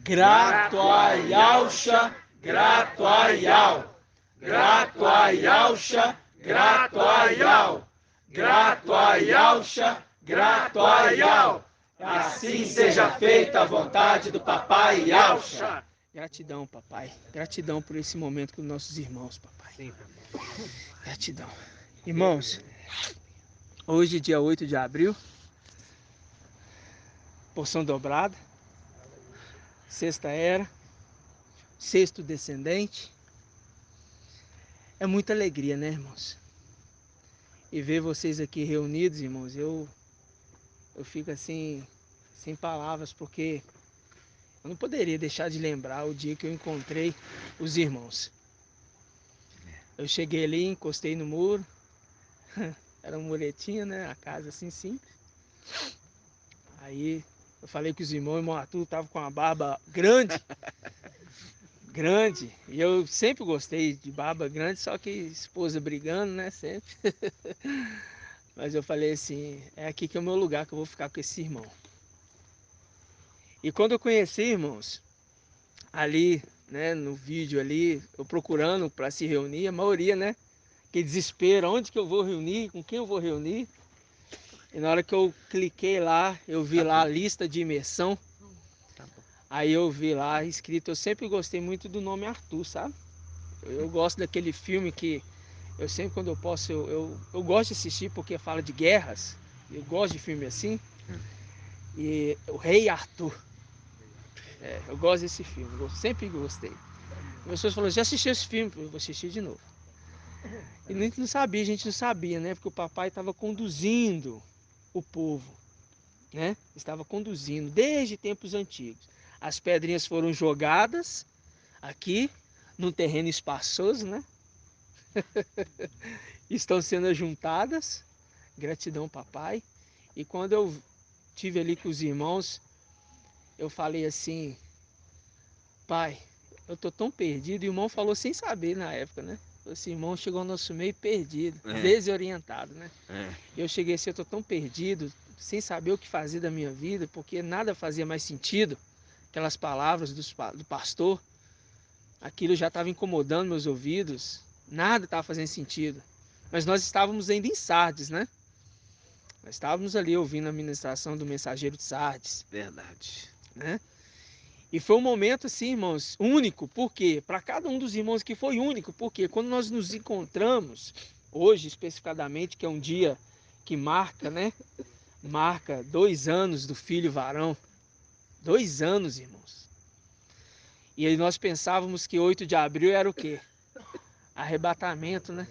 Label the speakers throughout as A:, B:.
A: Grato a Yahusha, grato a Yah. Grato a Yahusha, grato a Yah. Grato a Yahusha, grato a Yah. Assim seja feita a vontade do Papai Yahusha.
B: Gratidão, papai. Gratidão por esse momento com nossos irmãos, papai.
C: Sim, papai.
B: Gratidão. Irmãos, hoje, dia 8 de abril, porção dobrada, sexta era, sexto descendente. É muita alegria, né, irmãos? E ver vocês aqui reunidos, irmãos, eu fico assim, sem palavras, porque eu não poderia deixar de lembrar o dia que eu encontrei os irmãos. Eu cheguei ali, encostei no muro, era uma muretinha, né, a casa assim simples. Aí eu falei que os irmãos, o irmão Arthur tava com uma barba grande, grande, e eu sempre gostei de barba grande, só que esposa brigando, né, sempre. Mas eu falei assim, é aqui que é o meu lugar, que eu vou ficar com esse irmão. E quando eu conheci, irmãos, ali, né, no vídeo ali, eu procurando para se reunir, a maioria, né, que desespero, onde que eu vou reunir, com quem eu vou reunir. E na hora que eu cliquei lá, eu vi lá a lista de imersão. Aí eu vi lá escrito, eu sempre gostei muito do nome Arthur, sabe? Eu gosto daquele filme que eu sempre quando eu posso, eu gosto de assistir porque fala de guerras. Eu gosto de filme assim. E o Rei Arthur. Eu gosto desse filme, eu sempre gostei. As pessoas falaram, já assistiu esse filme? Eu vou assistir de novo. E não sabia, a gente não sabia, né? Porque o papai estava conduzindo o povo, né? Estava conduzindo desde tempos antigos. As pedrinhas foram jogadas aqui, num terreno espaçoso, né? Estão sendo juntadas. Gratidão, papai. E quando eu tive ali com os irmãos, eu falei assim, pai, eu tô tão perdido. E o irmão falou sem saber na época, né? Esse irmão chegou ao nosso meio perdido, desorientado, né? Eu cheguei assim, eu tô tão perdido, sem saber o que fazer da minha vida, porque nada fazia mais sentido. Aquelas palavras do pastor, aquilo já estava incomodando meus ouvidos, nada estava fazendo sentido. Mas nós estávamos ainda em Sardes, né? Nós estávamos ali ouvindo a ministração do mensageiro de Sardes.
C: Verdade.
B: Né? E foi um momento assim, irmãos, único. Por quê? Para cada um dos irmãos que foi único. Porque quando nós nos encontramos, hoje especificadamente, que é um dia que marca, né? Marca 2 anos do filho varão. 2 anos, irmãos. E aí nós pensávamos que 8 de abril era o quê? Arrebatamento, né?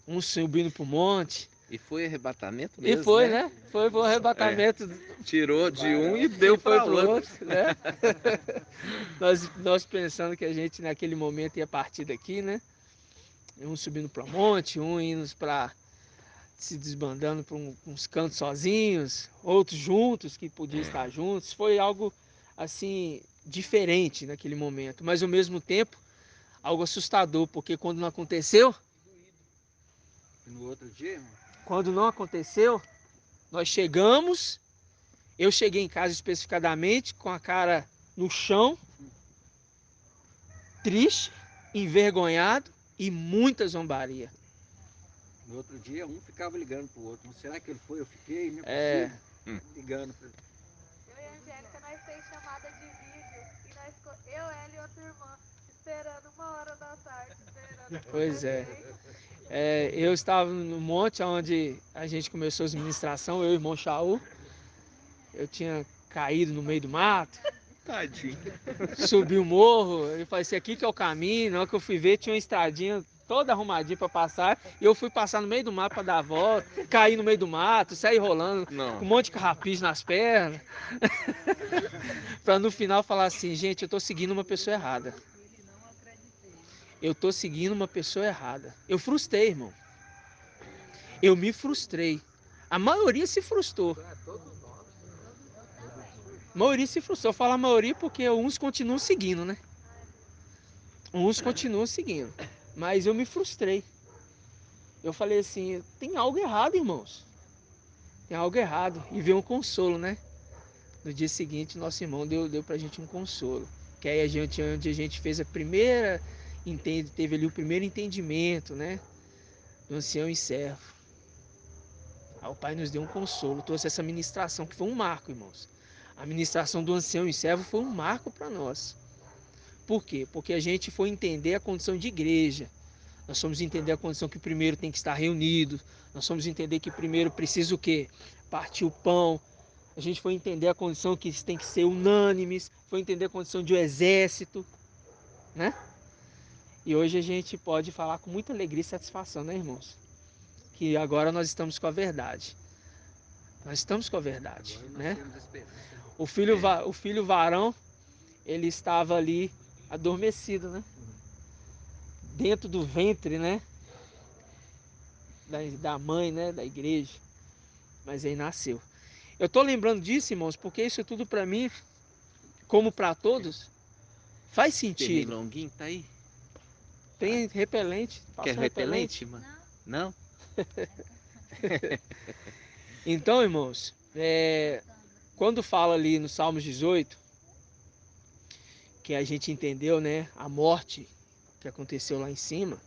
B: Um subindo para o monte.
C: E foi arrebatamento
B: E
C: mesmo,
B: foi,
C: né?
B: Foi o arrebatamento.
C: Tirou de um e deu para outro.
B: Né? nós pensando que a gente naquele momento ia partir daqui, né? Um subindo para o monte, um indo para se desbandando para uns cantos sozinhos, outros juntos que podiam estar juntos. Foi algo assim diferente naquele momento, mas ao mesmo tempo algo assustador, porque quando não aconteceu,
C: No outro dia, irmão?
B: quando não aconteceu, nós chegamos, eu cheguei em casa especificadamente com a cara no chão, triste, envergonhado e muita zombaria.
D: No outro dia, um ficava ligando pro outro. Será que ele foi? Eu fiquei, não é possível. Ligando pra ele.
E: Eu e a Angélica, nós fez chamada de vídeo. E nós, eu, ela e outra irmã, esperando 1h da tarde, esperando.
B: Pois é. Eu estava no monte onde a gente começou a administração, eu e o irmão Shaul. Eu tinha caído no meio do mato.
C: Tadinho.
B: Subi o morro, eu falei assim, aqui que é o caminho. Na hora que eu fui ver, tinha uma estradinha toda arrumadinha para passar. E eu fui passar no meio do mato para dar a volta, caí no meio do mato, saí rolando, com um monte de carrapicho nas pernas. Para no final falar assim, gente, eu tô seguindo uma pessoa errada. Eu tô seguindo uma pessoa errada. Eu frustrei, irmão. Eu me frustrei. A maioria se frustrou. A maioria se frustrou. Eu falo a maioria porque uns continuam seguindo, né? Uns continuam seguindo. Mas eu me frustrei. Eu falei assim, tem algo errado, irmãos. Tem algo errado. E veio um consolo, né? No dia seguinte, nosso irmão deu pra gente um consolo. Que aí onde a gente fez a primeira, teve ali o primeiro entendimento, né? Do ancião e servo. Aí o Pai nos deu um consolo, trouxe essa ministração, que foi um marco, irmãos. A ministração do ancião e servo foi um marco para nós. Por quê? Porque a gente foi entender a condição de igreja. Nós fomos entender a condição que primeiro tem que estar reunido. Nós fomos entender que primeiro precisa o quê? Partir o pão. A gente foi entender a condição que tem que ser unânimes. Foi entender a condição de um exército, né? E hoje a gente pode falar com muita alegria e satisfação, né, irmãos? Que agora nós estamos com a verdade. Nós estamos com a verdade, né? O filho varão, ele estava ali adormecido, né? Dentro do ventre, né? Da mãe, né? Da igreja. Mas aí nasceu. Eu estou lembrando disso, irmãos, porque isso tudo para mim, como para todos, faz sentido.
C: Pernilonguinho tá aí?
B: Tem repelente.
C: Quer repelente, mano? Não?
B: Então, irmãos, quando fala ali no Salmos 18, que a gente entendeu, né, a morte que aconteceu lá em cima,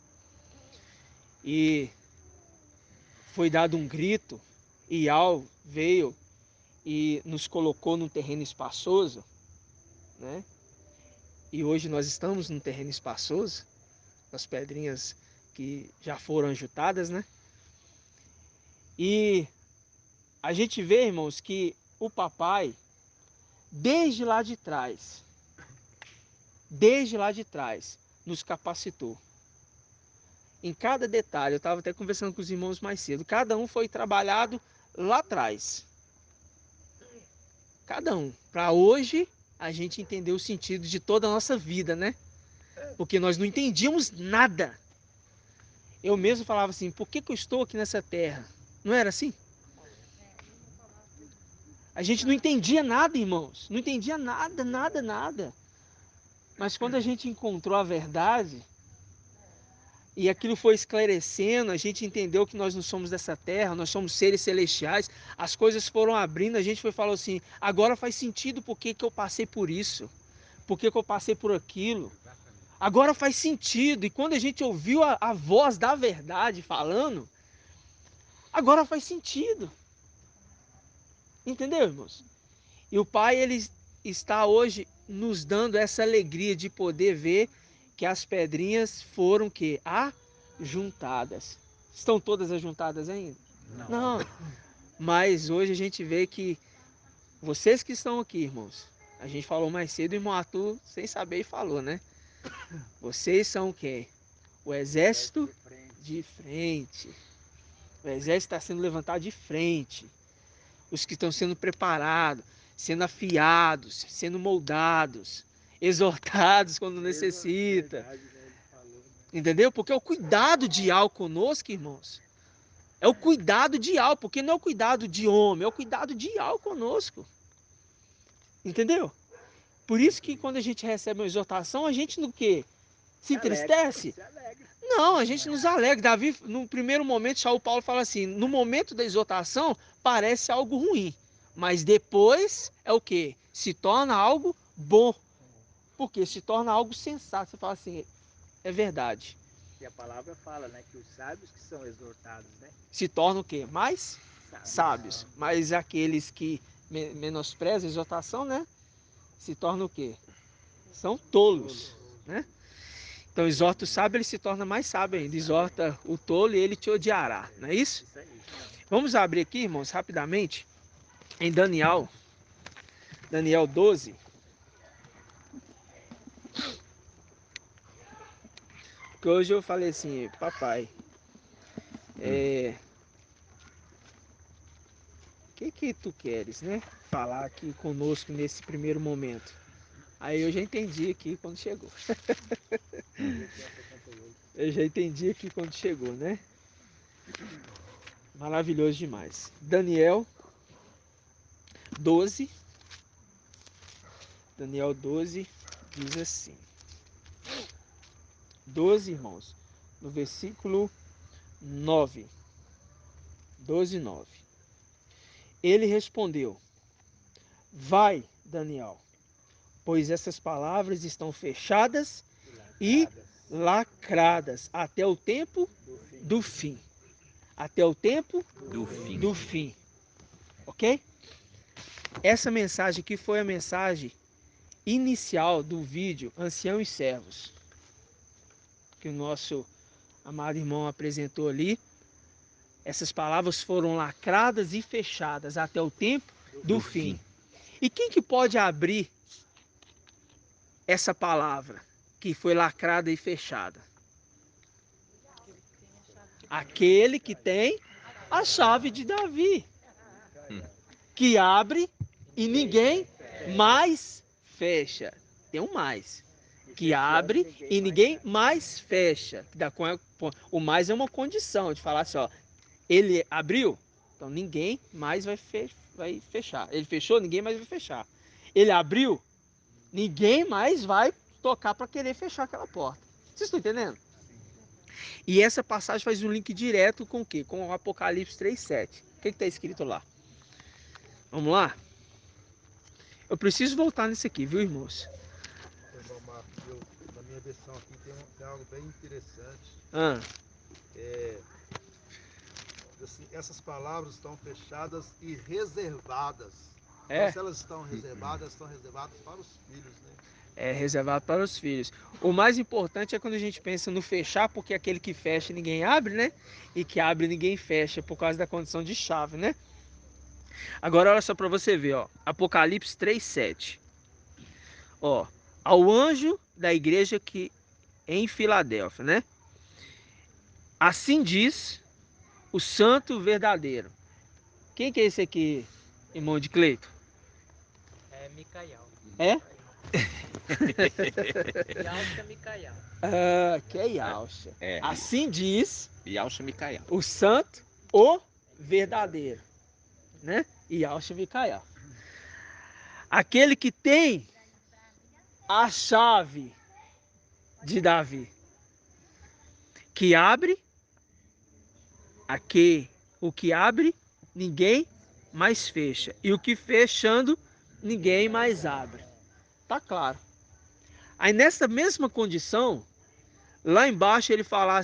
B: e foi dado um grito, e Al veio e nos colocou num terreno espaçoso, né? E hoje nós estamos num terreno espaçoso, com as pedrinhas que já foram ajutadas, né? E a gente vê, irmãos, que o papai, desde lá de trás, nos capacitou. Em cada detalhe, eu estava até conversando com os irmãos mais cedo, cada um foi trabalhado lá atrás. Cada um. Para hoje, a gente entender o sentido de toda a nossa vida, né? Porque nós não entendíamos nada. Eu mesmo falava assim, por que eu estou aqui nessa terra? Não era assim? A gente não entendia nada, irmãos. Não entendia nada, nada, nada. Mas quando a gente encontrou a verdade, e aquilo foi esclarecendo, a gente entendeu que nós não somos dessa terra, nós somos seres celestiais, as coisas foram abrindo, a gente foi falando assim, agora faz sentido por que eu passei por isso, por que eu passei por aquilo. Agora faz sentido, e quando a gente ouviu a voz da verdade falando, agora faz sentido. Entendeu, irmãos? E o Pai, ele está hoje nos dando essa alegria de poder ver que as pedrinhas foram que ajuntadas. Estão todas ajuntadas ainda? Não. Mas hoje a gente vê que vocês que estão aqui, irmãos, a gente falou mais cedo, o irmão Arthur, sem saber, falou, né? Vocês são o quê? O exército de frente. O exército está sendo levantado de frente. Os que estão sendo preparados, sendo afiados, sendo moldados, exortados quando necessita. Entendeu? Porque é o cuidado de Al conosco, irmãos. É o cuidado de Al, porque não é o cuidado de homem, é o cuidado de Al conosco. Entendeu? Por isso que quando a gente recebe uma exortação, a gente no quê? Se entristece? Não, a gente nos alegra. Davi, no primeiro momento, Paulo fala assim, no momento da exortação, parece algo ruim. Mas depois é o quê? Se torna algo bom. Porque se torna algo sensato. Você fala assim, é verdade.
D: E a palavra fala, né, que os sábios que são exortados, né?
B: Se tornam o quê? Mais sábios. Mas aqueles que menosprezam a exortação, né? Se tornam o quê? São tolos, né? Então exorta o sábio, ele se torna mais sábio ainda. Exorta o tolo e ele te odiará, não é isso? Vamos abrir aqui, irmãos, rapidamente, em Daniel 12. Porque hoje eu falei assim, papai, o que tu queres, né? Falar aqui conosco nesse primeiro momento. Aí eu já entendi aqui quando chegou. Eu já entendi aqui quando chegou, né? Maravilhoso demais. Daniel 12. Daniel 12 diz assim. 12, irmãos, no versículo 9. 12, 9. Ele respondeu, Vai, Daniel, pois essas palavras estão fechadas e lacradas até o tempo do fim. Até o tempo do fim. Ok? Essa mensagem aqui foi a mensagem inicial do vídeo Ancião e Servos, que o nosso amado irmão apresentou ali. Essas palavras foram lacradas e fechadas até o tempo do fim. E quem que pode abrir essa palavra que foi lacrada e fechada? Aquele que tem a chave de Davi, que abre e ninguém mais fecha. Tem um mais. Que abre e ninguém mais fecha. O mais é uma condição de falar assim, ó, ele abriu, então ninguém mais vai fechar. Ele fechou, ninguém mais vai fechar. Ele abriu, ninguém mais vai tocar para querer fechar aquela porta. Vocês estão entendendo? E essa passagem faz um link direto com o quê? Com o Apocalipse 3:7. O que está escrito lá? Vamos lá? Eu preciso voltar nisso aqui, viu, irmãos?
A: Irmão Marcos, na minha versão aqui tem algo bem interessante. Assim, essas palavras estão fechadas e reservadas. Então, se elas estão reservadas para os filhos, né?
B: É reservado para os filhos. O mais importante é quando a gente pensa no fechar, porque aquele que fecha ninguém abre, né? E que abre ninguém fecha, por causa da condição de chave, né? Agora olha só para você ver, ó. Apocalipse 3:7. Ó, ao anjo da igreja que em Filadélfia, né? Assim diz o santo verdadeiro. Quem que é esse aqui, irmão de Cleito?
F: É Micael.
B: É?
F: Yalcha Micael.
B: Ah, que é Yalcha. Assim diz
C: Yalcha Micael.
B: o santo, o verdadeiro, né? Yalcha Micael. Aquele que tem a chave de Davi, que abre, o que abre, ninguém mais fecha, e o que fechando, ninguém mais abre. Tá claro. Aí nessa mesma condição, lá embaixo ele fala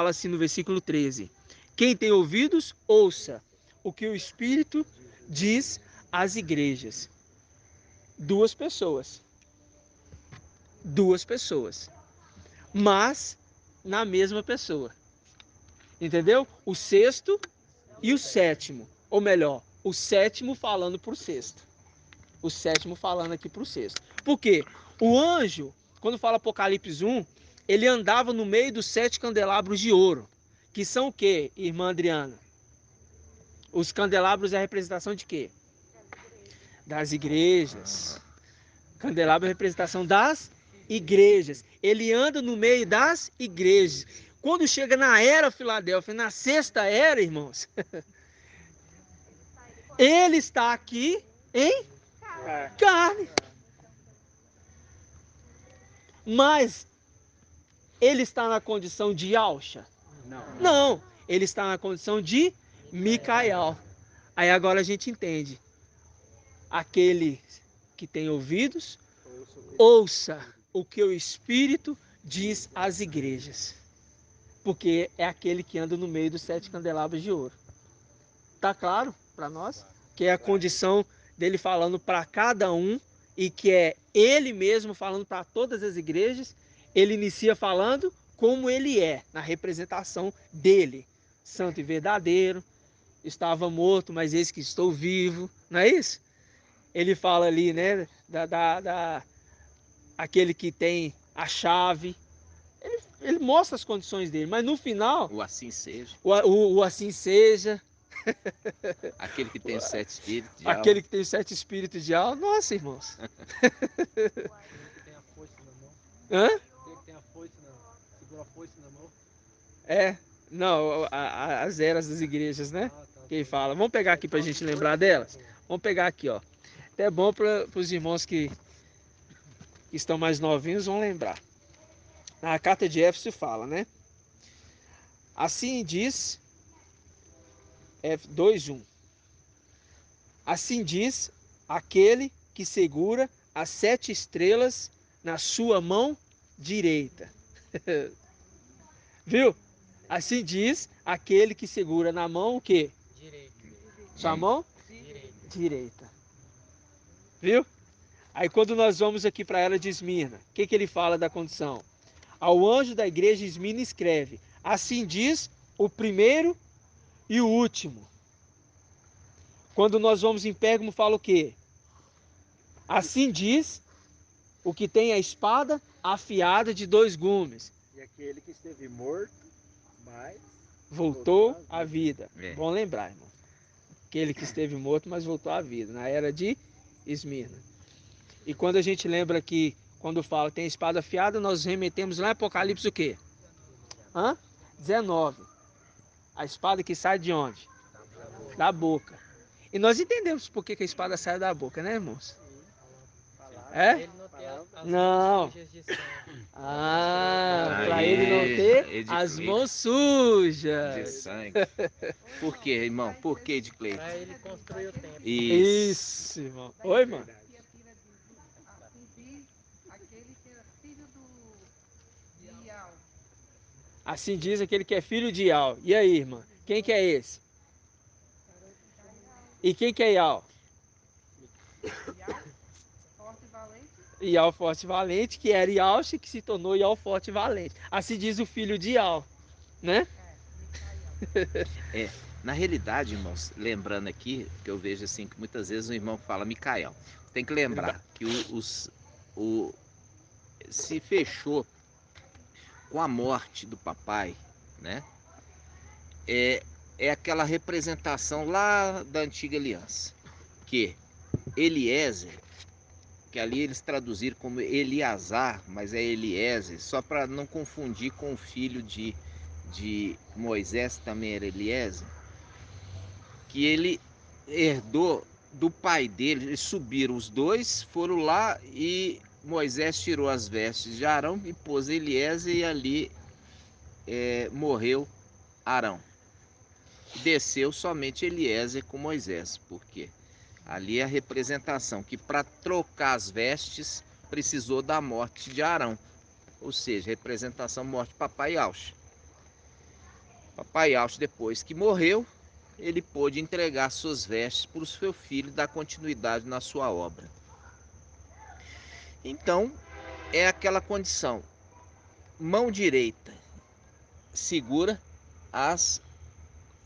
B: assim no versículo 13: quem tem ouvidos, ouça o que o Espírito diz às igrejas. Duas pessoas, mas na mesma pessoa. Entendeu? O sexto e o sétimo, ou melhor, o sétimo falando para o sexto. O sétimo falando aqui para o sexto. Por quê? O anjo, quando fala Apocalipse 1, ele andava no meio dos 7 candelabros de ouro. Que são o quê, irmã Adriana? Os candelabros é a representação de quê? Das igrejas. Candelabro é a representação das igrejas. Ele anda no meio das igrejas. Quando chega na era Filadélfia, na sexta era, irmãos, ele está aqui em carne. Mas ele está na condição de Yalcha? Não, ele está na condição de Micael. Aí agora a gente entende. Aquele que tem ouvidos, ouça o que o Espírito diz às igrejas. Porque é aquele que anda no meio dos 7 candelabros de ouro. Tá claro para nós? Que é a condição dele falando para cada um e que é ele mesmo falando para todas as igrejas. Ele inicia falando como ele é, na representação dele. Santo e verdadeiro, estava morto, mas eis que estou vivo. Não é isso? Ele fala ali, né, aquele que tem a chave. Ele mostra as condições dele, mas no final...
C: O assim seja.
B: O assim seja.
C: Aquele que tem os 7 espíritos de
B: Aquele
C: alma.
B: que tem os 7 espíritos de alma. Nossa, irmãos.
F: Aquele que tem a foice na mão.
B: Hã?
F: Aquele que tem a foice segura a foice na mão.
B: É. Não, as eras das igrejas, né? Quem fala. Vamos pegar aqui pra gente lembrar delas? Vamos pegar aqui, ó. Até bom para os irmãos que estão mais novinhos vão lembrar. Na carta de Éfeso fala, né? Assim diz, F 2:1. Assim diz aquele que segura as 7 estrelas na sua mão direita. Viu? Assim diz aquele que segura na mão o quê?
F: Direito.
B: Sua mão
F: Direito.
B: direita. Viu? Aí quando nós vamos aqui para ela de Esmirna, o que, que ele fala da condição? Ao anjo da igreja de Esmirna escreve: assim diz o primeiro e o último. Quando nós vamos em Pérgamo, fala o quê? Assim diz o que tem a espada afiada de 2 gumes.
D: E aquele que esteve morto, mas
B: Voltou à vida.
C: É.
B: Bom lembrar, irmão. Aquele que esteve morto, mas voltou à vida. Na era de Esmirna. E quando a gente lembra que, quando fala tem espada afiada, nós remetemos lá em Apocalipse o quê? 19. A espada que sai de onde? Da boca. E nós entendemos por que a espada sai da boca, né, irmãos? É?
F: Ele não tem as
B: Não.
F: mãos sujas de sangue.
B: Para
C: Aí,
B: ele não ter
C: Ed
B: as
C: Cleiton.
B: mãos
C: De
B: sujas.
C: sangue. Por quê, irmão? Por que de Cleiton?
F: Pra ele construir o templo.
B: Isso, irmão. Oi, mano. Assim diz aquele que é filho de Ial. E aí, irmã? Quem que é esse? E quem que é Ial? Ial forte e valente, que era Ialche, que se tornou Ial forte e valente. Assim diz o filho de Ial, né?
C: Na realidade, irmãos, lembrando aqui, que eu vejo assim, que muitas vezes o irmão fala Micael. Tem que lembrar que se fechou com a morte do papai, né? É aquela representação lá da antiga aliança, que Eliezer, que ali eles traduziram como Eleazar, mas é Eliezer, só para não confundir com o filho de Moisés, também era Eliezer, que ele herdou do pai dele. Eles subiram os dois, foram lá e Moisés tirou as vestes de Arão e pôs Eliezer, e ali morreu Arão. Desceu somente Eliezer com Moisés, porque ali é a representação que para trocar as vestes precisou da morte de Arão, ou seja, representação morte de papai Yaush. Papai Yaush, depois que morreu, ele pôde entregar suas vestes para o seu filho e dar continuidade na sua obra. Então, é aquela condição. Mão direita segura as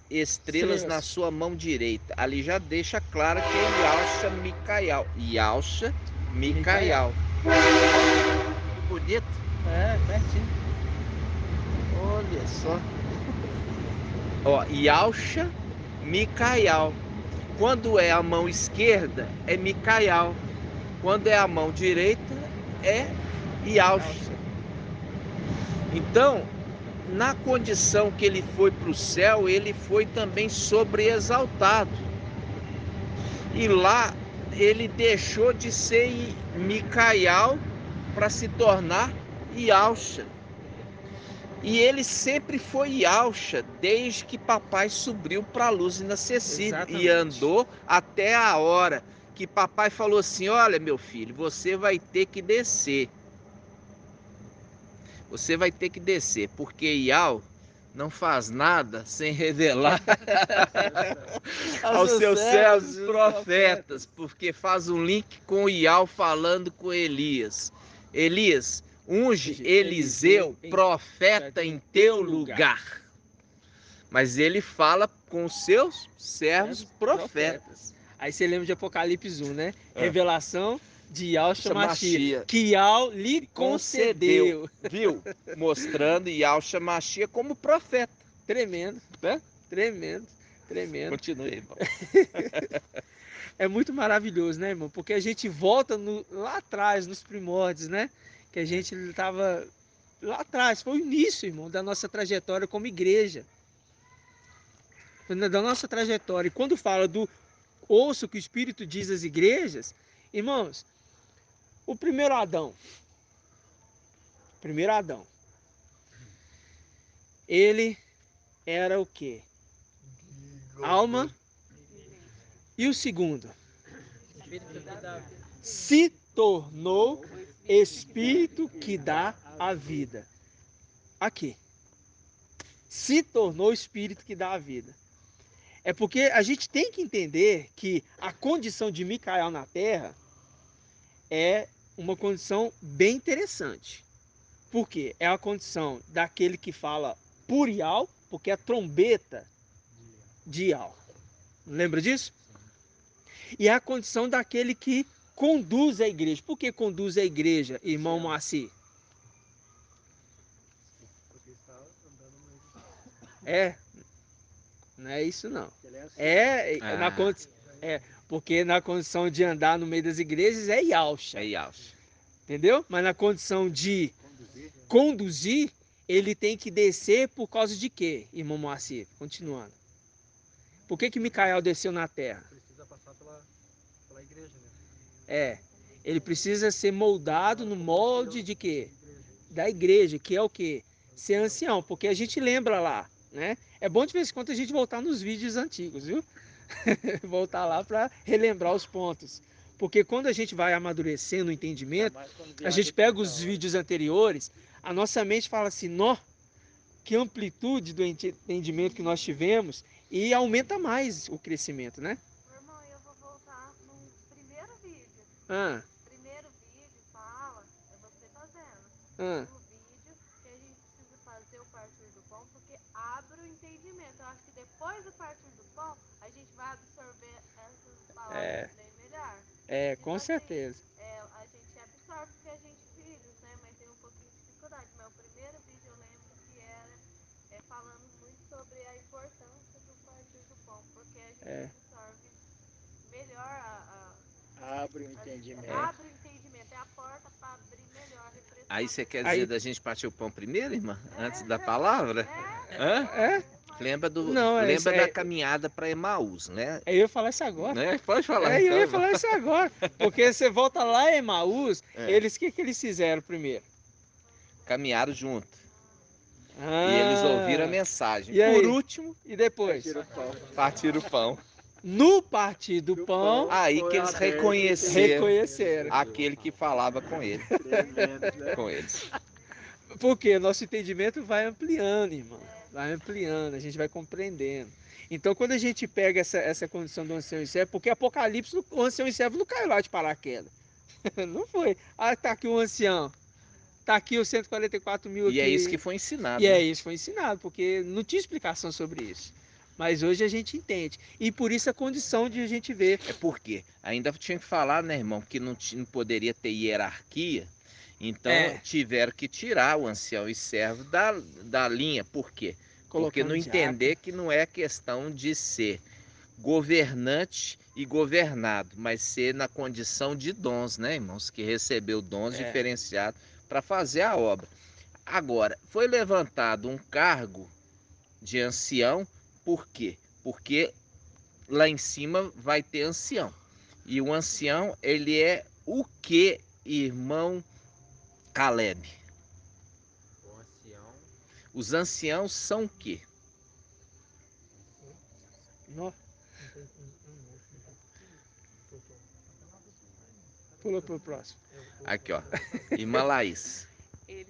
C: estrelas na sua mão direita. Ali já deixa claro que é Yalcha Micael. Yalcha Micael. Que bonito.
B: É, pertinho.
C: Olha só. Ó, Yalcha Micael. Quando é a mão esquerda, é Micael. Quando é a mão direita, é Yalcha. Então, na condição que ele foi para o céu, ele foi também sobreexaltado. E lá ele deixou de ser Micael para se tornar Yalcha. E ele sempre foi Yalcha, desde que papai subiu para a luz inacessível.
B: Exatamente.
C: E andou até a hora que papai falou assim: olha, meu filho, você vai ter que descer. Você vai ter que descer, porque Ial não faz nada sem revelar aos seus servos profetas, porque faz um link com Ial falando com Elias. Elias, unge Eliseu, profeta em teu lugar. Mas ele fala com os seus servos profetas.
B: Aí você lembra de Apocalipse 1, né? Revelação de Yahshua Mashiach,
C: Mashiach,
B: que Yahweh lhe concedeu.
C: Viu? Mostrando Yahshua Mashiach como profeta.
B: Tremendo, né? Tremendo, tremendo.
C: Continue, irmão.
B: É muito maravilhoso, né, irmão? Porque a gente volta lá atrás, nos primórdios, né? Que a gente estava lá atrás. Foi o início, irmão, da nossa trajetória como igreja. Da nossa trajetória. E quando fala do ouça o que o Espírito diz às igrejas, irmãos, o primeiro Adão, ele era o quê? Alma. E o segundo?
F: Espírito que dá a vida.
B: Se tornou Espírito que dá a vida. Aqui. Se tornou Espírito que dá a vida. É porque a gente tem que entender que a condição de Micael na Terra é uma condição bem interessante. Por quê? É a condição daquele que fala por Ial, porque é a trombeta de Ial. Lembra disso? E é a condição daquele que conduz a igreja. Por que conduz a igreja, irmão Moacir? É, não é isso não. Porque na condição de andar no meio das igrejas é Yalcha.
C: É Yalcha.
B: Entendeu? Mas na condição de conduzir, ele tem que descer por causa de quê, irmão Moacir? Continuando. Por que Micael desceu na terra?
F: Precisa passar pela igreja, né?
B: Ele precisa ser moldado no molde de quê? Da igreja, que é o quê? Ser ancião, porque a gente lembra lá, né? É bom de vez em quando a gente voltar nos vídeos antigos, viu? Voltar lá para relembrar os pontos. Porque quando a gente vai amadurecendo o entendimento, a gente pega os vídeos anteriores, a nossa mente fala assim, nó, que amplitude do entendimento que nós tivemos, e aumenta mais o crescimento, né?
E: Irmão, eu vou voltar no primeiro vídeo.
B: Ah,
E: Primeiro vídeo fala, é você fazendo.
B: ah,
E: No vídeo que a gente precisa fazer o partir do pão, porque abre o entendimento. Eu acho que depois do partir do pão, a gente vai absorver essas palavras bem melhor.
B: com certeza.
E: A gente absorve porque a gente é filhos, né? Mas tem um pouquinho de dificuldade. Mas o primeiro vídeo eu lembro que era falando muito sobre a importância do partir do pão, porque a gente absorve melhor
D: Abre o entendimento.
E: Abre o entendimento, é a porta para abrir melhor a repressão.
C: Aí você quer dizer da gente partir o pão primeiro, irmã? Antes da palavra? Hã? Lembra da caminhada para Emaús, né?
B: Eu ia falar isso agora.
C: Né? Pode falar.
B: Eu ia falar isso agora. Porque você volta lá em Emaús, o que eles fizeram primeiro?
C: Caminharam junto. E eles ouviram a mensagem.
B: E
C: por último,
B: e depois?
C: Partiram o pão.
B: No partir do pão,
C: aí que eles reconheceram aquele que falava com ele. Com eles.
B: Porque nosso entendimento vai ampliando, irmão. Vai ampliando, a gente vai compreendendo. Então, quando a gente pega essa condição do ancião e servo, porque Apocalipse, o ancião e servo não caiu lá de paraquedas. Não foi. Ah, tá aqui o ancião. Tá aqui os 144 mil aqui.
C: E é isso que foi ensinado.
B: E é isso que foi ensinado, porque não tinha explicação sobre isso. Mas hoje a gente entende. E por isso a condição de a gente ver.
C: É porque ainda tinha que falar, né, irmão, que não poderia ter hierarquia. Então tiveram que tirar o ancião e servo da linha. Por quê? Porque não entender que não é questão de ser governante e governado, mas ser na condição de dons, né, irmãos? Que recebeu dons diferenciados para fazer a obra. Agora, foi levantado um cargo de ancião, por quê? Porque lá em cima vai ter ancião. E o ancião, ele é o que, irmão Caleb?
F: O ancião.
C: Os anciãos são o quê?
B: Pula pro próximo.
C: Aqui, ó. Irmã Laís.
G: Eles,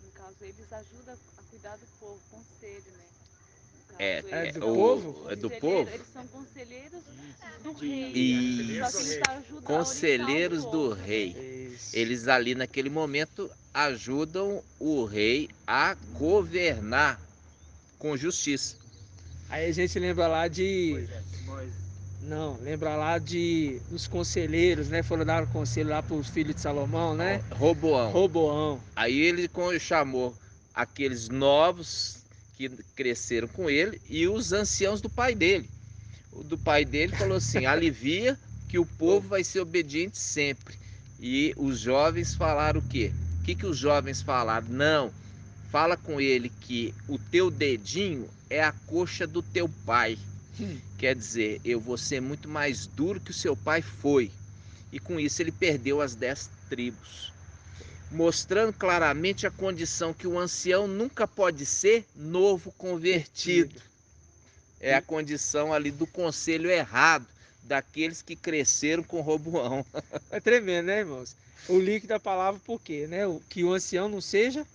G: no caso, eles ajudam a cuidar do povo, conselho, né?
B: Do povo?
C: É do povo?
G: Eles são conselheiros do rei.
C: Isso. Conselheiros do rei.
B: Isso.
C: Eles ali naquele momento ajudam o rei a governar com justiça.
B: Aí a gente lembra lá de... Não, lembra lá dos conselheiros, né? Foram dar um conselho lá para os filhos de Salomão, né? Roboão.
C: Aí ele chamou aqueles novos que cresceram com ele e os anciãos do pai dele. O do pai dele falou assim, alivia que o povo vai ser obediente sempre. E os jovens falaram o quê? O que os jovens falaram? Não, fala com ele que o teu dedinho é a coxa do teu pai. Quer dizer, eu vou ser muito mais duro que o seu pai foi. E com isso ele perdeu as 10 tribos. Mostrando claramente a condição que o ancião nunca pode ser novo convertido. É a condição ali do conselho errado, daqueles que cresceram com Roboão.
B: É tremendo, né, irmãos? O líquido da palavra, por quê? Né? Que o ancião não seja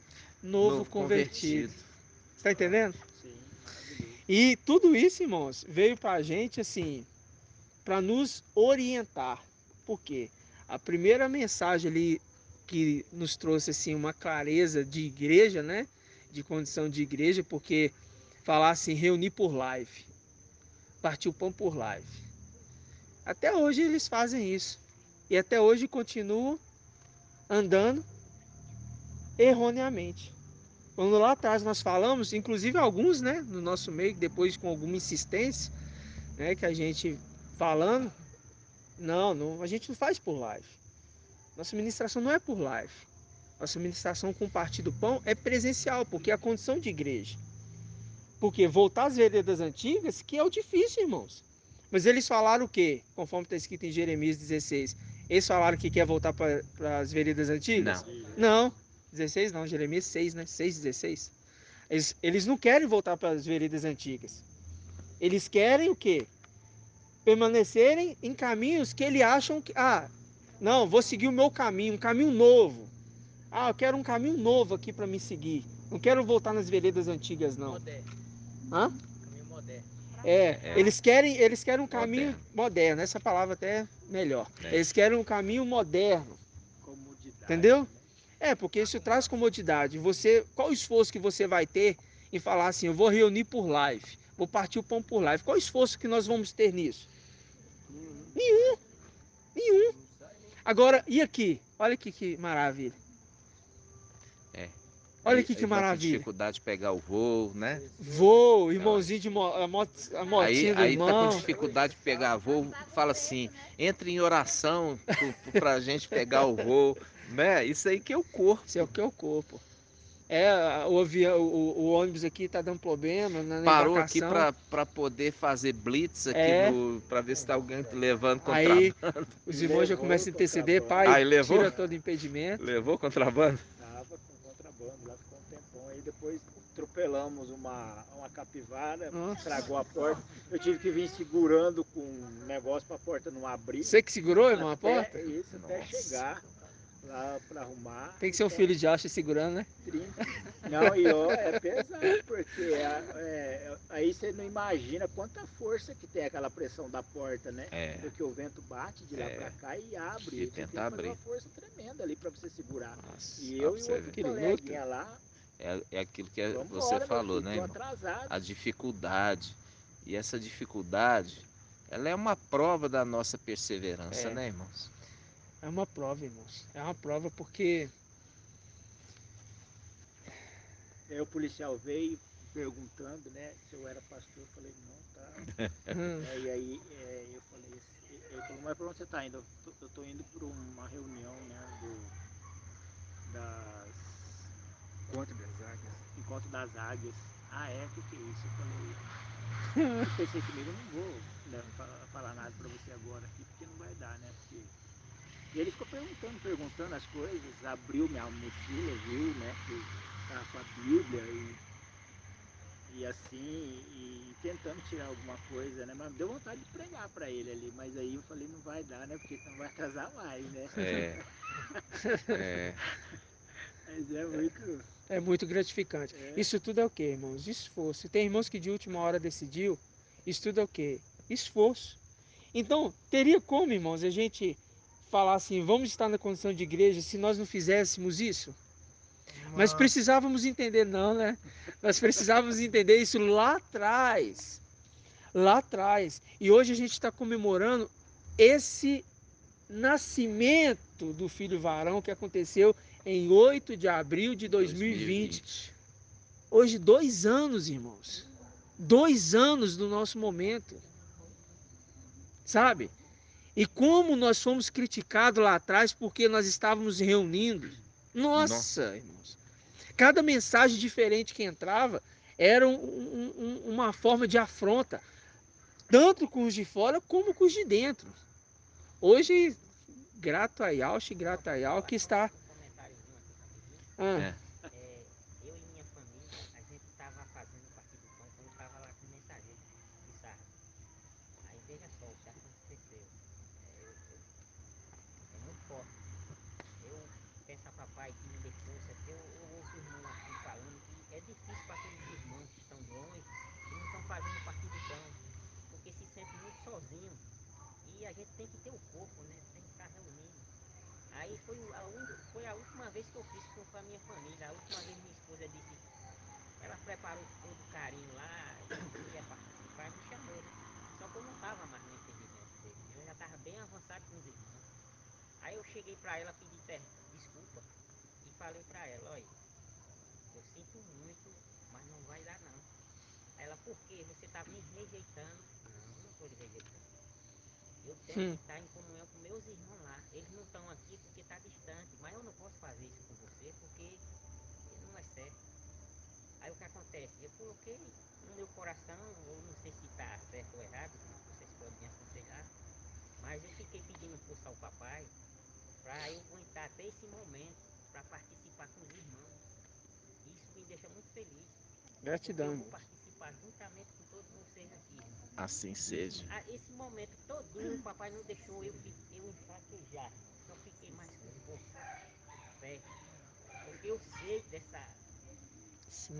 B: novo convertido. Você está entendendo?
D: Sim, maravilhoso.
B: E tudo isso, irmãos, veio para a gente, assim, para nos orientar. Por quê? A primeira mensagem ali que nos trouxe, assim, uma clareza de igreja, né? De condição de igreja, porque falar assim, reunir por live, partir o pão por live. Até hoje eles fazem isso. E até hoje continuam andando erroneamente. Quando lá atrás nós falamos, inclusive alguns, né, no nosso meio, depois com alguma insistência, né, que a gente falando, não, a gente não faz por live. Nossa ministração não é por live. Nossa ministração com o Partir do Pão é presencial, porque é a condição de igreja. Porque voltar às veredas antigas, que é o difícil, irmãos. Mas eles falaram o quê? Conforme está escrito em Jeremias 16. Eles falaram que quer voltar para as veredas antigas? Não. 16 não, Jeremias 6, né? 6:16. Eles não querem voltar para as veredas antigas. Eles querem o quê? Permanecerem em caminhos que eles acham que... não, vou seguir o meu caminho, um caminho novo. Eu quero um caminho novo aqui para me seguir. Não quero voltar nas veredas antigas, não.
F: Moderno.
B: Hã?
F: Caminho moderno.
B: Eles querem um caminho moderno. Essa palavra até é melhor. Eles querem um caminho moderno.
D: Comodidade.
B: Entendeu? Porque isso traz comodidade. Qual o esforço que você vai ter em falar assim, eu vou reunir por live, vou partir o pão por live? Qual o esforço que nós vamos ter nisso? Nenhum. Agora, e aqui? Olha aqui que maravilha. Olha aqui que maravilha.
C: Dificuldade de pegar o voo, né?
B: Voo, irmãozinho de a motinha do
C: aí
B: irmão.
C: Tá com dificuldade de pegar voo, fala assim, entre em oração pra gente pegar o voo, né? Isso aí que é o corpo.
B: Isso é o que é o corpo. O avião, o ônibus aqui tá dando problema na
C: Parou
B: embarcação.
C: aqui para poder fazer blitz aqui para ver se tá alguém levando contrabando.
B: Aí os irmãos já começam a interceder, pai, tira todo impedimento.
C: Levou contrabando?
D: Tava com contrabando, lá ficou um tempão. Aí depois atropelamos uma capivara, estragou a porta. Eu tive que vir segurando com um negócio para a porta não abrir.
B: Você que segurou, irmão, a porta?
D: Isso, até chegar lá para arrumar.
B: Tem que ser um filho de Acha segurando, né?
D: Não, e é pesado, porque aí você não imagina quanta força que tem aquela pressão da porta, né? Porque o vento bate de lá para cá e abre.
C: E
D: você tem que
C: abrir.
D: fazer uma força tremenda ali para você segurar.
C: Nossa,
D: e eu e o outro coleguinha lá...
C: É aquilo que você falou, né, irmão? A dificuldade. E essa dificuldade, ela é uma prova da nossa perseverança, né, irmãos?
B: É uma prova, irmãos. É uma prova porque...
D: Aí o policial veio perguntando, né, se eu era pastor. Eu falei, não, tá. E aí eu falei, ele falou, mas pra onde você tá indo? Eu tô indo para uma reunião, né, Encontro das Águias. O que é isso? Eu pensei comigo, eu não vou, né, falar nada pra você agora aqui, porque não vai dar, né, porque... E ele ficou perguntando as coisas, abriu minha mochila, viu, né, que tava com a Bíblia e assim, e tentando tirar alguma coisa, né, mas deu vontade de pregar pra ele ali, mas aí eu falei, não vai dar, né, porque senão vai atrasar mais, né. Mas é muito...
B: É muito gratificante. Isso tudo é o que, irmãos? Esforço. Tem irmãos que de última hora decidiu, isso tudo é o que? Esforço. Então, teria como, irmãos, a gente falar assim, vamos estar na condição de igreja se nós não fizéssemos isso? Mas precisávamos entender, não, né? Nós precisávamos entender isso lá atrás. Lá atrás. E hoje a gente está comemorando esse nascimento do filho varão que aconteceu em 8 de abril de 2020. Hoje, 2 anos, irmãos. 2 anos do nosso momento. Sabe? E como nós fomos criticados lá atrás porque nós estávamos reunindo. Nossa, irmãos. Cada mensagem diferente que entrava era uma forma de afronta. Tanto com os de fora como com os de dentro. Hoje, grato a Yauch, que está...
F: Eu e minha família, a gente estava fazendo o Partir do Pão quando estava lá com o mensageiro de Sarra. Aí veja só o que aconteceu.
H: papai que me dê força, porque eu ouço o irmão aqui falando que é difícil para aqueles irmãos que estão longe, que não estão fazendo parte do pão, porque se sentem muito sozinhos. E a gente tem que ter o corpo, né? Tem que estar reunindo. Aí foi a última vez que eu fiz com a minha família. A última vez minha esposa disse, ela preparou todo o carinho lá, e ia participar e me chamou, né? Só que eu não estava mais no entendimento dele, eu já estava bem avançado com os irmãos. Aí eu cheguei para ela, pedi desculpa e falei para ela, olha, eu sinto muito, mas não vai dar não. Aí ela, por quê? Você está me rejeitando? Não, não estou lhe rejeitando. Eu tenho que estar em comunhão com meus irmãos lá. Eles não estão aqui porque está distante, mas eu não posso fazer isso com você porque não é certo. Aí o que acontece? Eu coloquei no meu coração, eu não sei se está certo ou errado, vocês podem me aconselhar, mas eu fiquei pedindo força ao papai para eu aguentar até esse momento, para participar com os irmãos. Isso me deixa muito feliz.
B: Gratidão.
H: Eu vou participar juntamente com todos vocês aqui.
C: Assim seja.
H: Esse momento todinho, o papai não deixou eu enfraquejar. Eu fiquei mais com força, com fé. Porque eu sei que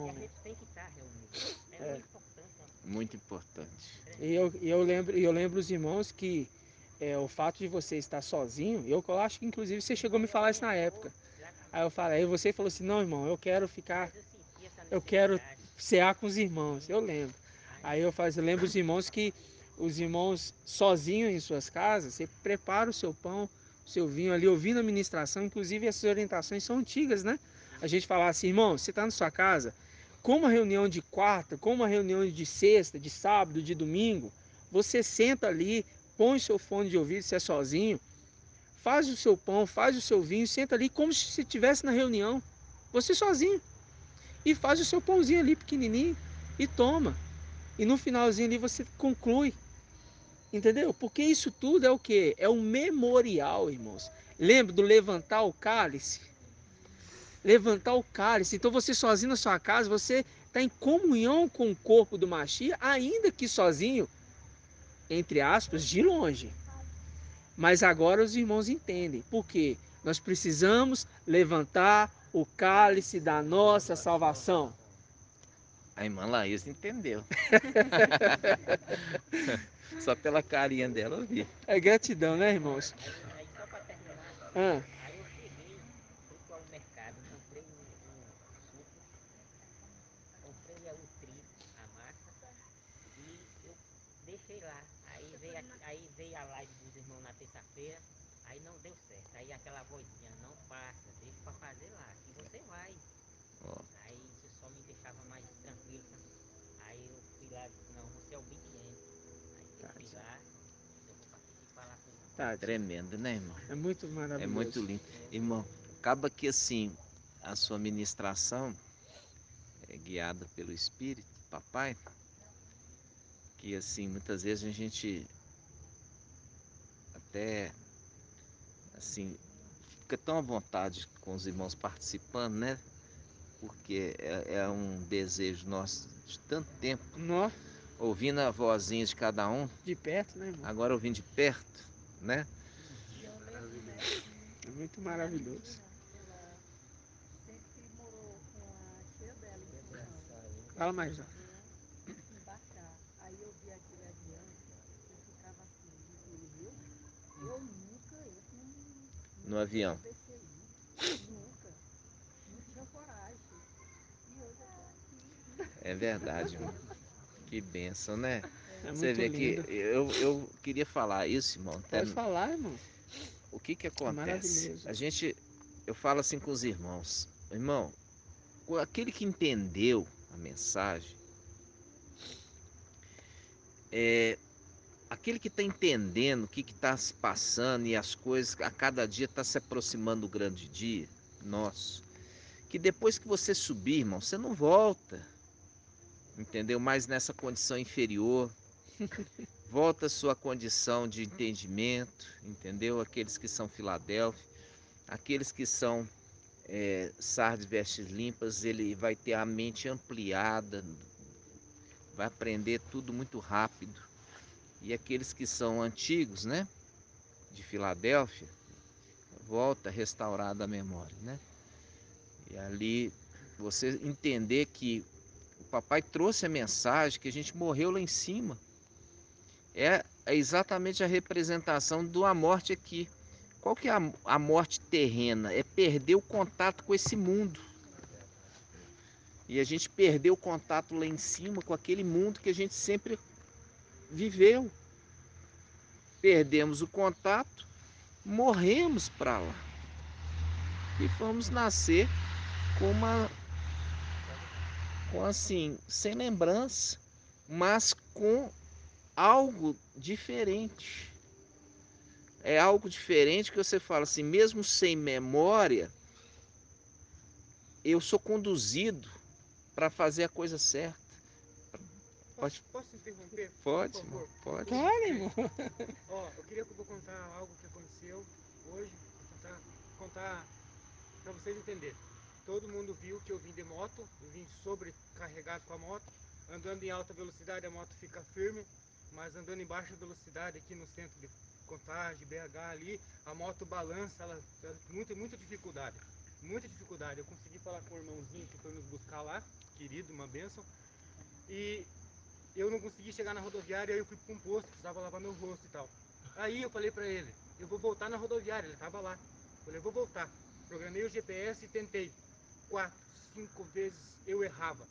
H: a gente tem que estar reunido. É uma importância.
C: Muito importante.
B: E eu lembro os irmãos que o fato de você estar sozinho, eu acho que inclusive você chegou a me falar isso na época. Aí eu falei, aí você falou assim, não, irmão, eu quero cear com os irmãos, eu lembro. Aí eu lembro os irmãos que os irmãos sozinhos em suas casas, você prepara o seu pão, o seu vinho ali, ouvindo a ministração, inclusive essas orientações são antigas, né? A gente falar assim, irmão, você está na sua casa, como a reunião de quarta, como a reunião de sexta, de sábado, de domingo, você senta ali, põe o seu fone de ouvido, se é sozinho, faz o seu pão, faz o seu vinho, senta ali como se você estivesse na reunião, você sozinho. E faz o seu pãozinho ali pequenininho e toma. E no finalzinho ali você conclui. Entendeu? Porque isso tudo é o quê? É um memorial, irmãos. Lembra do levantar o cálice? Levantar o cálice. Então você sozinho na sua casa, você está em comunhão com o corpo do Machia, ainda que sozinho, entre aspas, de longe. Mas agora os irmãos entendem. Por quê? Nós precisamos levantar o cálice da nossa salvação.
C: A irmã Laís entendeu. Só pela carinha dela eu vi.
B: É gratidão, né, irmãos?
H: Aí só para terminar, aí eu cheguei, fui ao mercado, comprei um suco, comprei o trigo, a massa, e eu deixei lá. Aí veio a live dos irmãos na terça-feira, aí não deu certo. Aí aquela vozinha, não passa, deixa para fazer lá, que você vai. Aí isso só me deixava mais tranquilo, sabe? Aí eu fui lá, não, você é obediente. Aí eu fui lá, eu vou participar lá com os irmãos.
C: Tá tremendo, né, irmão?
B: É muito maravilhoso.
C: É muito lindo. Irmão, acaba que assim, a sua ministração é guiada pelo Espírito, papai, que assim, muitas vezes a gente até, assim, fica tão à vontade com os irmãos participando, né? Porque é um desejo nosso de tanto tempo.
B: Nossa.
C: Ouvindo a vozinha de cada um.
B: De perto, né, irmão?
C: Agora ouvindo de perto, né?
B: É muito maravilhoso.
G: Ela sempre morou com a tia dela em São Paulo.
B: Fala mais, ó.
G: Embarcar. Aí eu vi aquele avião, eu ficava assim, digo, eu nunca entro
C: no avião.
G: Desse aí. Nunca. Não tinha coragem. E hoje eu tô aqui.
C: É verdade, irmão. Que bênção, né?
B: É
C: Você
B: muito
C: vê
B: lindo.
C: que eu queria falar isso, irmão.
B: Pode falar, irmão.
C: O que acontece?
B: Maravilhoso.
C: Eu falo assim com os irmãos. Irmão, aquele que entendeu a mensagem, aquele que está entendendo o que está se passando e as coisas, a cada dia está se aproximando do grande dia nosso, que depois que você subir, irmão, você não volta, entendeu? Mais nessa condição inferior, volta a sua condição de entendimento, entendeu? Aqueles que são Filadélfia, aqueles que são Sardes vestes limpas, ele vai ter a mente ampliada, vai aprender tudo muito rápido. E aqueles que são antigos, né, de Filadélfia, volta restaurada a memória, né? E ali você entender que o papai trouxe a mensagem que a gente morreu lá em cima. É exatamente a representação da morte aqui. Qual que é a morte terrena? É perder o contato com esse mundo. E a gente perdeu o contato lá em cima com aquele mundo que a gente sempre viveu. Perdemos o contato, morremos para lá. E vamos nascer com assim, sem lembrança, mas com algo diferente. É algo diferente que você fala assim, mesmo sem memória, eu sou conduzido para fazer a coisa certa.
F: Posso interromper?
C: Pode,
F: por favor?
C: pode.
B: Claro, irmão.
F: Ó, eu queria que eu vou contar algo que aconteceu hoje, vou contar para vocês entenderem. Todo mundo viu que eu vim de moto, eu vim sobrecarregado com a moto, andando em alta velocidade a moto fica firme, mas andando em baixa velocidade aqui no centro de Contagem, BH ali, a moto balança, ela muita dificuldade. Muita dificuldade. Eu consegui falar com o irmãozinho que foi nos buscar lá, querido, uma bênção, e eu não consegui chegar na rodoviária, aí eu fui para um posto, precisava lavar meu rosto e tal. Aí eu falei para ele, eu vou voltar na rodoviária, ele estava lá. Eu falei, eu vou voltar. Programei o GPS e tentei. 4, 5 vezes eu errava.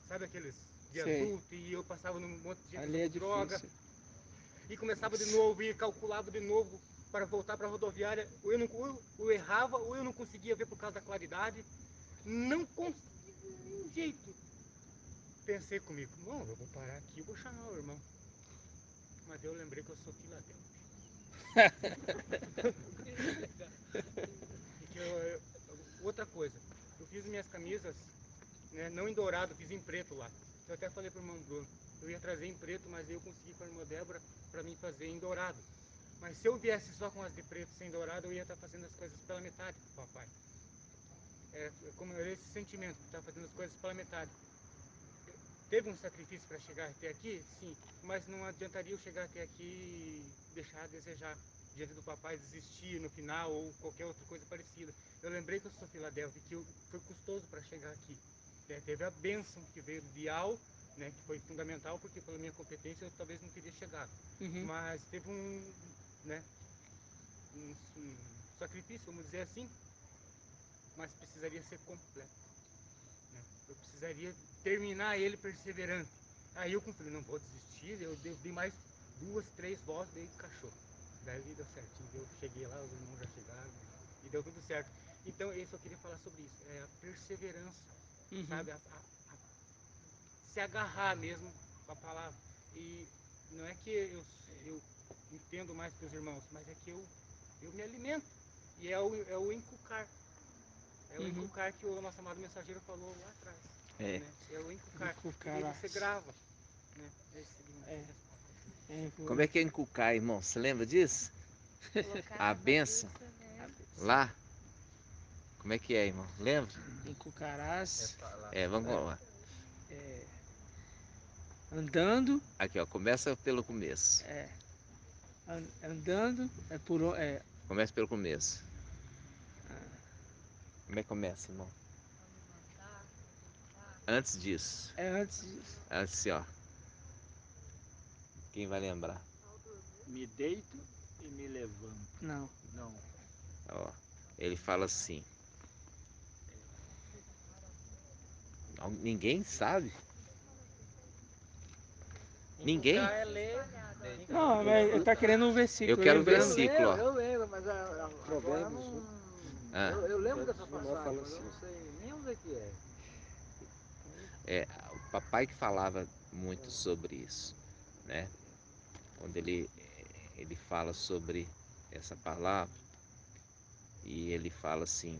F: Sabe aqueles de adulto e eu passava num monte de gente usando droga. E começava de novo e calculava de novo para voltar para a rodoviária. Ou eu errava ou eu não conseguia ver por causa da claridade. Não conseguia de nenhum jeito. Pensei comigo, não, eu vou parar aqui, eu vou chamar o irmão. Mas eu lembrei que eu sou Filadélfia. Outra coisa, eu fiz minhas camisas, né, não em dourado, fiz em preto lá. Eu até falei para o irmão Bruno, eu ia trazer em preto, mas eu consegui com a irmã Débora para mim fazer em dourado. Mas se eu viesse só com as de preto sem dourado, eu ia estar fazendo as coisas pela metade com o papai. É como esse sentimento, de estar fazendo as coisas pela metade. Teve um sacrifício para chegar até aqui? Sim, mas não adiantaria eu chegar até aqui e deixar a desejar diante do papai, desistir no final ou qualquer outra coisa parecida. Eu lembrei que eu sou Filadélfia, que foi custoso para chegar aqui. Teve a bênção que veio do Bial, né, que foi fundamental, porque pela minha competência eu talvez não teria chegado. Mas teve um sacrifício, vamos dizer assim, mas precisaria ser completo. Né? Eu precisaria terminar ele perseverante. Aí eu falei, não vou desistir, eu dei mais 2, 3 voltas, daí encaixou. Daí deu certinho, eu cheguei lá, os irmãos já chegaram e deu tudo certo. Então eu só queria falar sobre isso, é a perseverança, sabe? Se agarrar mesmo com a palavra. E não é que eu entendo mais que os irmãos, mas é que eu me alimento. E é o encucar. É o encucar que o nosso amado mensageiro falou lá atrás.
C: É.
F: Né? É o encucar. E aí você grava. Né?
C: Como é que é encucar, irmão? Você lembra disso? A benção. Lá. Como é que é, irmão? Lembra?
B: Encucarás.
C: Vamos lá.
B: Andando.
C: Aqui, ó. Começa pelo começo.
B: Andando.
C: Começa pelo começo. Como é que começa, irmão? Antes disso.
B: Antes disso.
C: Assim, ó. Quem vai lembrar?
D: Me deito e me levanto.
B: Não.
C: Ó. Ele fala assim. Ninguém sabe? Ninguém?
B: Não, mas ele tá querendo um versículo.
C: Eu quero um versículo, ó.
D: Eu lembro, mas agora não... Eu lembro dessa passagem, mas eu não sei nem onde é que é.
C: O papai que falava muito sobre isso, né? Quando ele fala sobre essa palavra, e ele fala assim,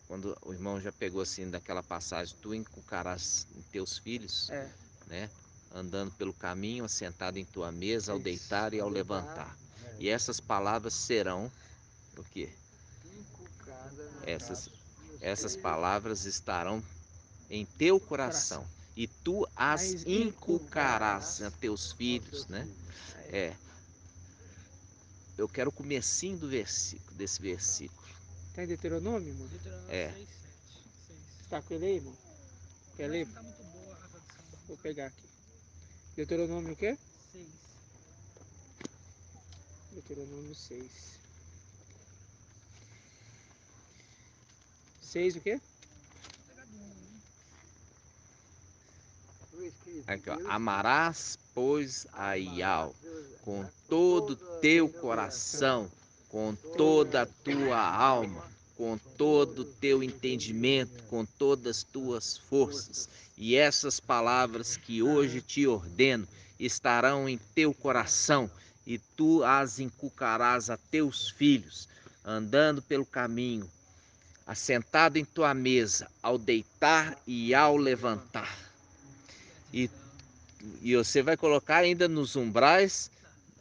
C: quando o irmão já pegou assim daquela passagem, tu encucarás em teus filhos, né? Andando pelo caminho, assentado em tua mesa, ao deitar e ao levantar. E essas palavras serão o quê? Essas palavras estarão em teu coração e tu as inculcarás a teus filhos, né? eu quero o comecinho do versículo, desse versículo.
B: Tá em Deuteronômio, irmão?
F: Deuteronômio
C: É.
F: 6, 7. 6.
B: Você tá com ele aí, irmão? Quer
F: Mas
B: ler?
F: não tá muito boa a tradução. não.
B: Vou pegar aqui. Deuteronômio o quê?
F: 6.
B: Deuteronômio 6. 6 o quê?
C: Aqui, ó. Amarás, pois, a Iau com todo o teu coração, com toda a tua alma, com todo o teu entendimento, com todas as tuas forças. E essas palavras que hoje te ordeno estarão em teu coração, e tu as inculcarás a teus filhos, andando pelo caminho, assentado em tua mesa, ao deitar e ao levantar. E você vai colocar ainda nos umbrais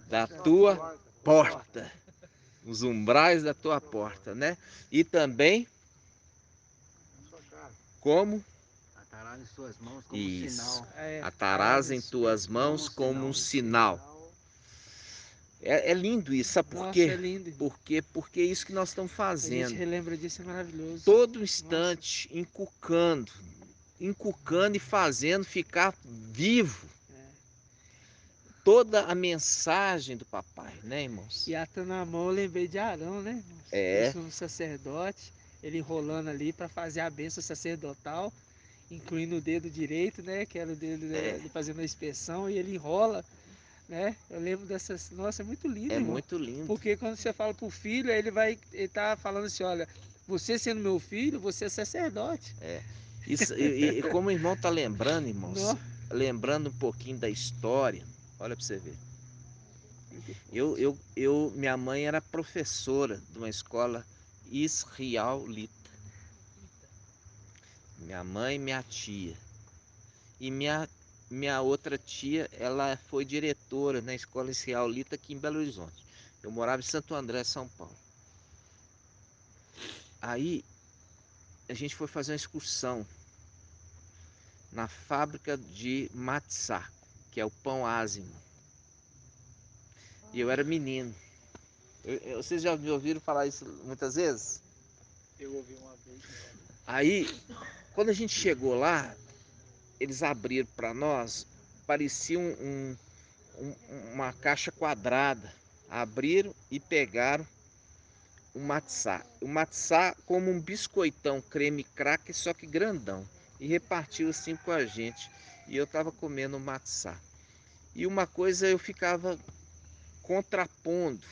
C: da tua porta. Os umbrais da tua porta, né? E também como?
I: Atarás em suas mãos como
C: Isso.
I: sinal.
C: Atarás em tuas mãos como um sinal. É lindo isso, sabe por
B: Nossa,
C: quê?
B: é lindo.
C: Porque é isso que nós estamos
B: A gente
C: fazendo.
B: relembra disso, é maravilhoso.
C: Todo instante, inculcando e fazendo ficar vivo toda a mensagem do papai, né, irmãos?
B: E ata na mão, eu lembrei de Arão, né, irmãos?
C: É.
B: Eu sou um sacerdote, ele enrolando ali para fazer a bênção sacerdotal, incluindo o dedo direito, né, que era o dedo de fazendo a inspeção, e ele enrola, né? Eu lembro dessas. Nossa, é muito lindo,
C: É
B: irmão.
C: muito lindo.
B: Porque quando você fala pro filho, ele tá falando assim, olha, você sendo meu filho, você é sacerdote.
C: Isso, e como o irmão tá lembrando, irmãos,
B: Nó.
C: lembrando um pouquinho da história, olha para você ver. Minha mãe era professora de uma escola israelita. Minha mãe e minha tia. E minha outra tia, ela foi diretora na escola israelita aqui em Belo Horizonte. Eu morava em Santo André, São Paulo. Aí a gente foi fazer uma excursão na fábrica de matzá, que é o pão ázimo. E eu era menino. Vocês já me ouviram falar isso muitas vezes?
D: Eu ouvi uma vez.
C: Aí, quando a gente chegou lá, eles abriram para nós, parecia uma caixa quadrada. Abriram e pegaram o matzá. O matzá como um biscoitão creme cracker, só que grandão. E repartiu assim com a gente. E eu estava comendo o matzá. E uma coisa eu ficava contrapondo,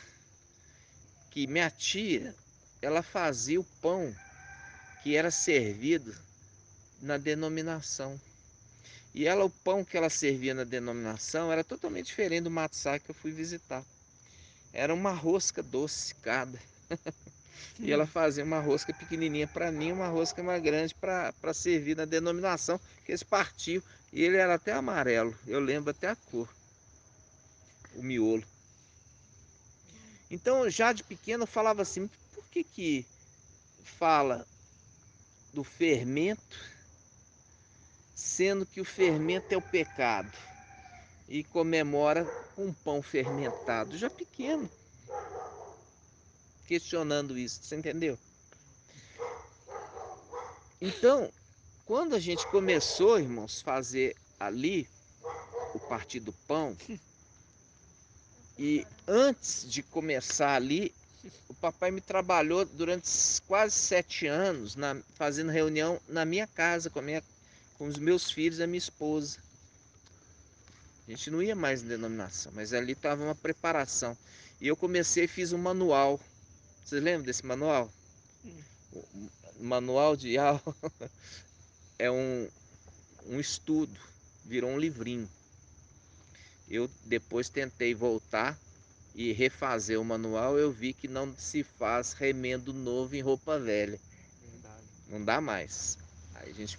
C: que minha tia, ela fazia o pão que era servido na denominação. E o pão que ela servia na denominação era totalmente diferente do matzá que eu fui visitar. Era uma rosca adocicada. E ela fazia uma rosca pequenininha para mim, uma rosca mais grande para servir na denominação, que eles partiam. E ele era até amarelo, eu lembro até a cor, o miolo. Então, já de pequeno eu falava assim, por que fala do fermento, sendo que o fermento é o pecado? E comemora com pão fermentado, já pequeno, questionando isso, você entendeu? Então, quando a gente começou, irmãos, fazer ali o partir do pão, e antes de começar ali, o papai me trabalhou durante quase 7 anos fazendo reunião na minha casa com os meus filhos e a minha esposa. A gente não ia mais em denominação, mas ali estava uma preparação. E eu comecei e fiz um manual. Vocês lembram desse manual? O manual de aula é um estudo, virou um livrinho. Eu depois tentei voltar e refazer o manual, eu vi que não se faz remendo novo em roupa velha. Não dá mais. Aí a gente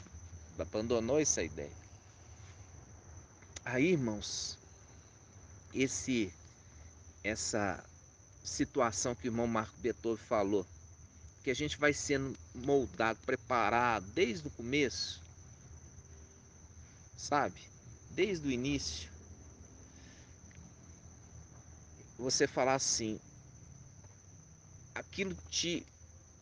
C: abandonou essa ideia. Aí, irmãos, essa situação que o irmão Marco Beethoven falou, que a gente vai sendo moldado, preparado desde o começo, sabe? Desde o início. Você falar assim, aquilo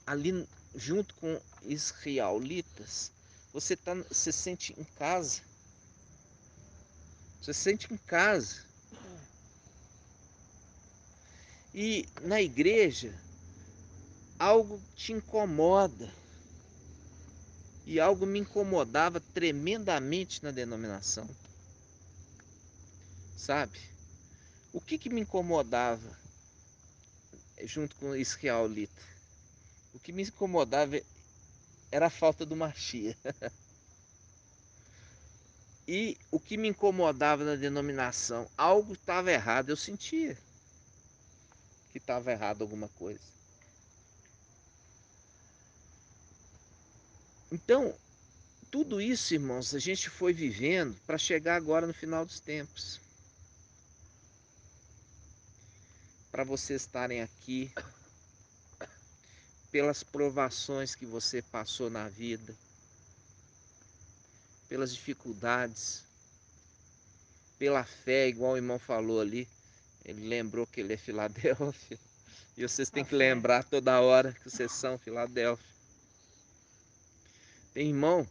C: ali junto com israelitas, você sente em casa. Você sente em casa. E na igreja, algo te incomoda. E algo me incomodava tremendamente na denominação. Sabe? O que me incomodava junto com o israelita? O que me incomodava era a falta do Mashiach. E o que me incomodava na denominação, algo estava errado, eu sentia que estava errado alguma coisa. Então, tudo isso, irmãos, a gente foi vivendo para chegar agora no final dos tempos. Para vocês estarem aqui, pelas provações que você passou na vida, pelas dificuldades, pela fé, igual o irmão falou ali. Ele lembrou que ele é Filadélfia. E vocês têm que lembrar toda hora que vocês são Filadélfia. Tem irmão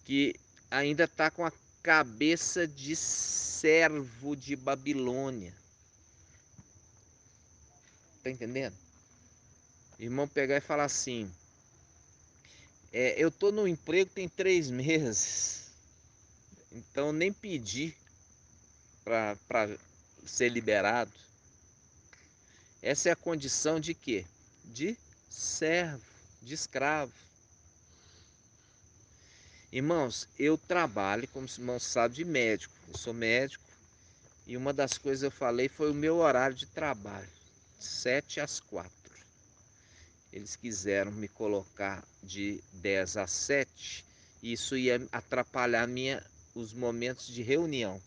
C: que ainda está com a cabeça de servo de Babilônia. Tá entendendo? Irmão pegar e falar assim, eu tô no emprego tem 3 meses, então nem pedi para ser liberado. Essa é a condição de quê? De servo, de escravo. Irmãos, eu trabalho, como os irmãos sabem, de médico. Eu sou médico e uma das coisas que eu falei foi o meu horário de trabalho, 7 às 4. Eles quiseram me colocar de 10 às 7, e isso ia atrapalhar os momentos de reunião.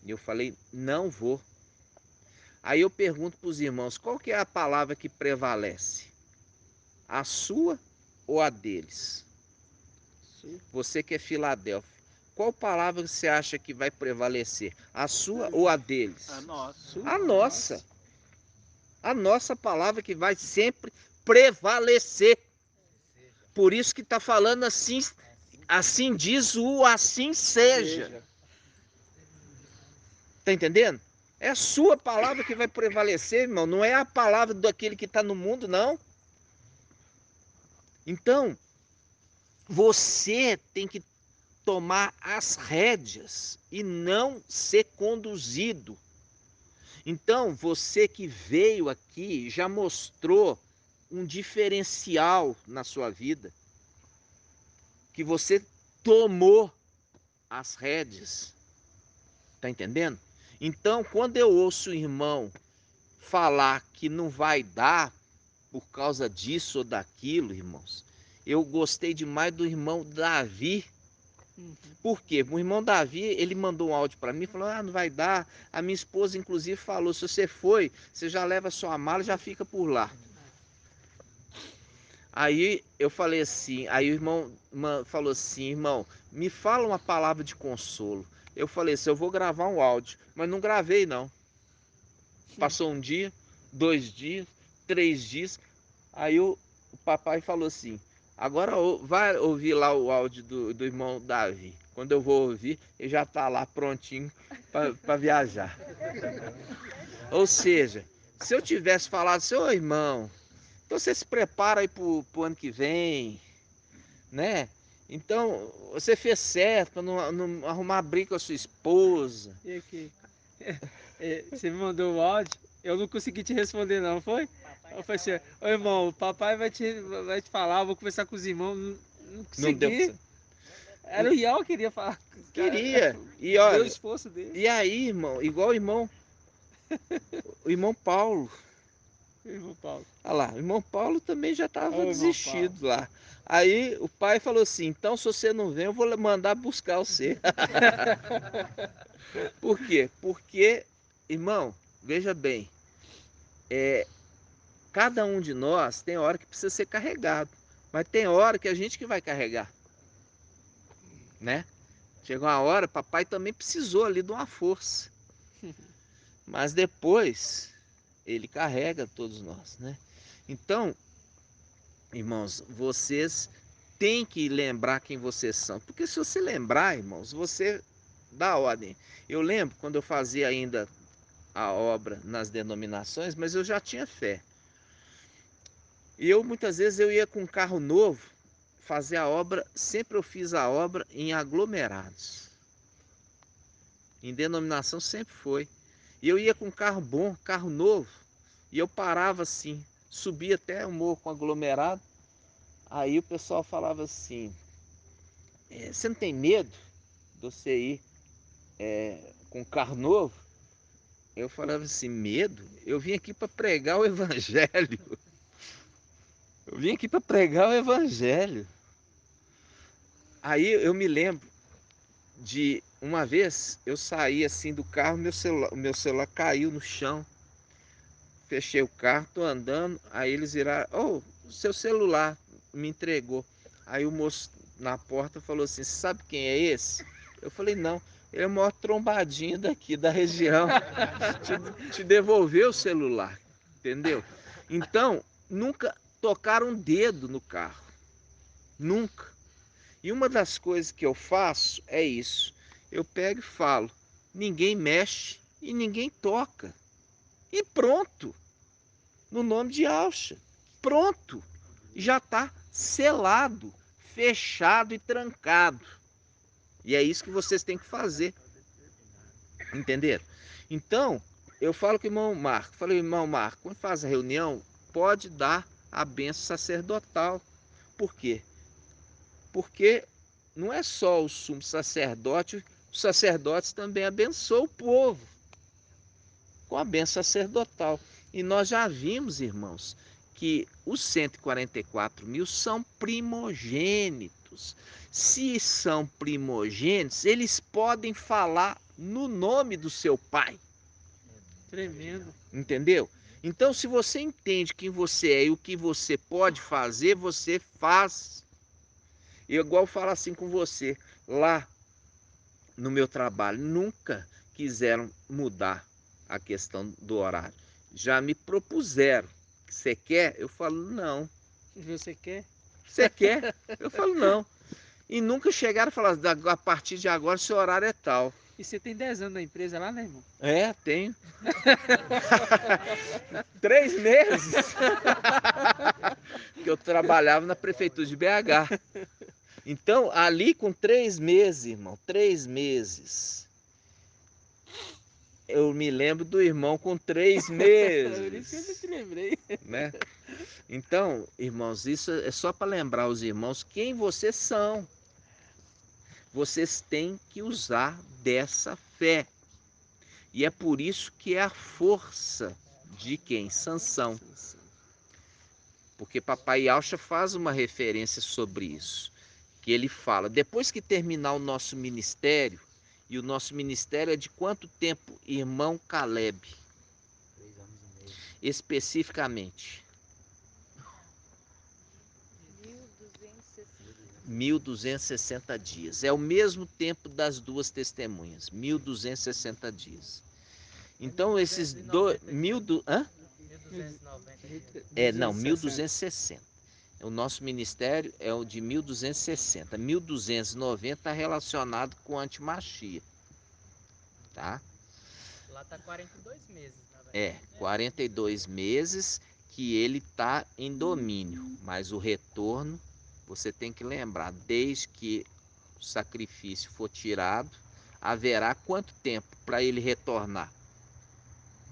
C: E eu falei, não vou. Aí eu pergunto para os irmãos, qual que é a palavra que prevalece? A sua ou a deles? Sim. Você que é Filadélfia, qual palavra você acha que vai prevalecer? A sua ou a deles?
D: A nossa.
C: A nossa. A nossa palavra que vai sempre prevalecer. Por isso que está falando assim, assim diz o assim seja. Está entendendo? É a sua palavra que vai prevalecer, irmão. Não é a palavra daquele que está no mundo, não. Então, você tem que tomar as rédeas e não ser conduzido. Então, você que veio aqui já mostrou um diferencial na sua vida, que você tomou as rédeas. Tá entendendo? Então, quando eu ouço o irmão falar que não vai dar por causa disso ou daquilo, irmãos, eu gostei demais do irmão Davi. Por quê? O irmão Davi, ele mandou um áudio para mim, falou, não vai dar. A minha esposa, inclusive, falou, se você foi, você já leva sua mala e já fica por lá. Aí eu falei assim, aí o irmão falou assim, irmão, me fala uma palavra de consolo. Eu falei assim, eu vou gravar um áudio, mas não gravei não. Passou um dia, 2 dias, 3 dias, aí o papai falou assim, agora vai ouvir lá o áudio do irmão Davi. Quando eu vou ouvir, ele já está lá prontinho para viajar. Ou seja, se eu tivesse falado, seu irmão, então você se prepara aí pro ano que vem, né? Então, você fez certo para não arrumar briga com a sua esposa.
B: E aqui? Você me mandou o áudio, eu não consegui te responder não, foi? Eu falei assim, ô irmão, o papai vai te falar, eu vou conversar com os irmãos, não consegui.
C: Não deu pra...
B: Era o Ial que queria falar.
C: Queria. E olha,
B: deu o esforço dele.
C: E aí, irmão, igual o irmão Paulo.
B: O irmão Paulo.
C: Olha lá, o irmão Paulo também já estava desistido lá. Aí o pai falou assim, então se você não vem, eu vou mandar buscar você. Por quê? Porque, irmão, veja bem, cada um de nós tem hora que precisa ser carregado, mas tem hora que a gente que vai carregar, né? Chegou uma hora, papai também precisou ali de uma força, mas depois Ele carrega todos nós, né? Então, irmãos, vocês têm que lembrar quem vocês são. Porque se você lembrar, irmãos, você dá ordem. Eu lembro quando eu fazia ainda a obra nas denominações, mas eu já tinha fé. E muitas vezes eu ia com um carro novo fazer a obra, sempre eu fiz a obra em aglomerados. Em denominação sempre foi. E eu ia com um carro bom, carro novo, e eu parava assim, subia até o morro com aglomerado. Aí o pessoal falava assim, você não tem medo de você ir com um carro novo? Eu falava assim, medo? Eu vim aqui para pregar o evangelho. Eu vim aqui para pregar o evangelho. Aí eu me lembro de uma vez eu saí assim do carro, o meu celular caiu no chão. Fechei o carro, tô andando, aí eles viraram, o seu celular me entregou. Aí o moço na porta falou assim, sabe quem é esse? Eu falei, não, ele é o maior trombadinho daqui da região. te devolveu o celular, entendeu? Então, nunca tocaram um dedo no carro. Nunca. E uma das coisas que eu faço é isso. Eu pego e falo, ninguém mexe e ninguém toca. E pronto. No nome de Alcha. Pronto. Já está selado, fechado e trancado. E é isso que vocês têm que fazer. Entenderam? Então, eu falo com o irmão Marco. Falei, irmão Marco, quando faz a reunião, pode dar a bênção sacerdotal. Por quê? Porque não é só o sumo sacerdote, os sacerdotes também abençoam o povo com a bênção sacerdotal. E nós já vimos, irmãos, que os 144 mil são primogênitos. Se são primogênitos, eles podem falar no nome do seu pai.
B: Tremendo.
C: Entendeu? Então, se você entende quem você é e o que você pode fazer, você faz. Eu igual falo assim com você, lá no meu trabalho, nunca quiseram mudar a questão do horário. Já me propuseram. Você quer? Eu falo, não.
B: Você quer?
C: Você quer? Eu falo, não. E nunca chegaram a falar, a partir de agora, seu horário é tal.
B: E você tem 10 anos na empresa lá, né, irmão?
C: É, tenho. 3 meses. Que eu trabalhava na prefeitura de BH. Então, ali com 3 meses, irmão, 3 meses. Eu me lembro do irmão com 3 meses.
B: Por isso que eu te lembrei.
C: Né? Então, irmãos, isso é só para lembrar os irmãos quem vocês são. Vocês têm que usar dessa fé. E é por isso que é a força de quem? Sansão. Porque Papai Alcha faz uma referência sobre isso. Que ele fala, depois que terminar o nosso ministério, e o nosso ministério é de quanto tempo, irmão Caleb?
I: 3 anos e meio.
C: Especificamente. 1260 dias. É o mesmo tempo das duas testemunhas. 1260 dias. Então, esses dois...
H: 1290.
C: Não, 1260. O nosso ministério é o de 1260. 1290 está relacionado com antimachia. Tá?
H: Lá está 42 meses, na verdade.
C: 42 meses que ele está em domínio. Mas o retorno, você tem que lembrar, desde que o sacrifício for tirado, haverá quanto tempo para ele retornar?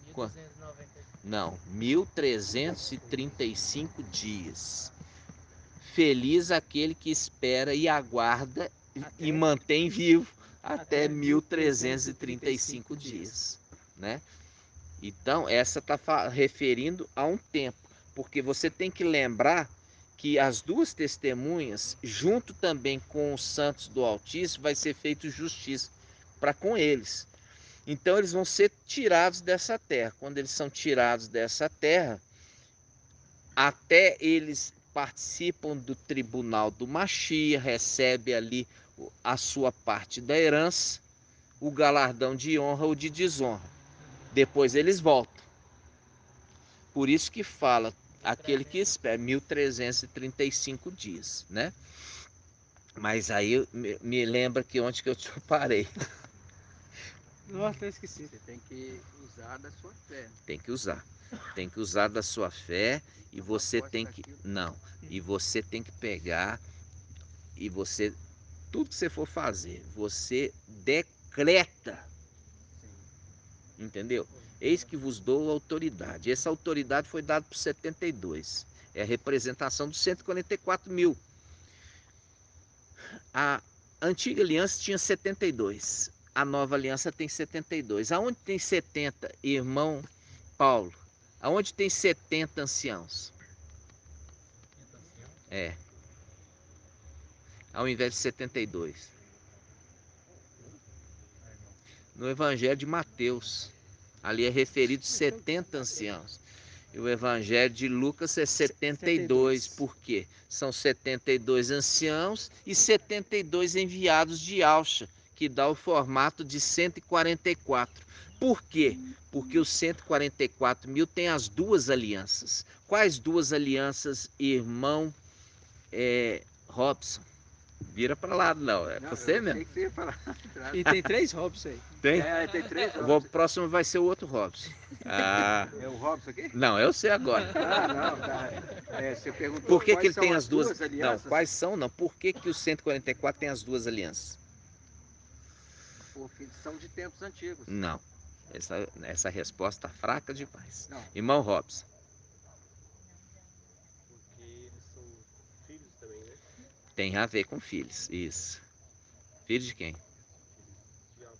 H: 1290.
C: Não, 1335 dias. Feliz aquele que espera e aguarda e mantém vivo até 1335 dias, né? Então, essa está referindo a um tempo, porque você tem que lembrar que as duas testemunhas, junto também com os santos do Altíssimo, vai ser feito justiça para com eles. Então, eles vão ser tirados dessa terra. Quando eles são tirados dessa terra, até eles participam do tribunal do Machia, recebe ali a sua parte da herança, o galardão de honra ou de desonra. Depois eles voltam. Por isso que fala, aquele que espera, 1335 dias, né? Mas aí me lembra que onde que eu te parei.
B: Nossa, eu esqueci.
I: Você tem que usar da sua fé.
C: Tem que usar. Tem que usar da sua fé e você tem que... Não. E você tem que pegar e você... Tudo que você for fazer, você decreta. Entendeu? Eis que vos dou autoridade. Essa autoridade foi dada por 72. É a representação dos 144 mil. A antiga aliança tinha 72. A nova aliança tem 72. Aonde tem 70, irmão Paulo? Aonde tem 70 anciãos? É. Ao invés de 72. No Evangelho de Mateus. Ali é referido 70 anciãos. E o Evangelho de Lucas é 72. Por quê? São 72 anciãos e 72 enviados de Alcha, que dá o formato de 144. Por quê? Porque os 144 mil tem as duas alianças. Quais duas alianças, irmão Robson? Vira para lá, não. É você mesmo?
I: Achei que você ia falar.
B: E tem 3 Robson aí.
C: Tem?
I: Tem 3
C: O próximo vai ser o outro Robson. Ah,
I: É o Robson aqui?
C: não, é você agora.
I: Não, tá. Você perguntou
C: Por que
I: quais
C: ele
I: são
C: tem as duas?
I: alianças?
C: Não, quais são? Não. Por que os 144 tem as duas alianças?
I: Porque são de tempos antigos.
C: Não. Essa resposta fraca demais.
I: Não.
C: Irmão Robson.
J: Porque eles são filhos também, né?
C: Tem a ver com filhos. Isso. Filho de quem?
J: De Alfa.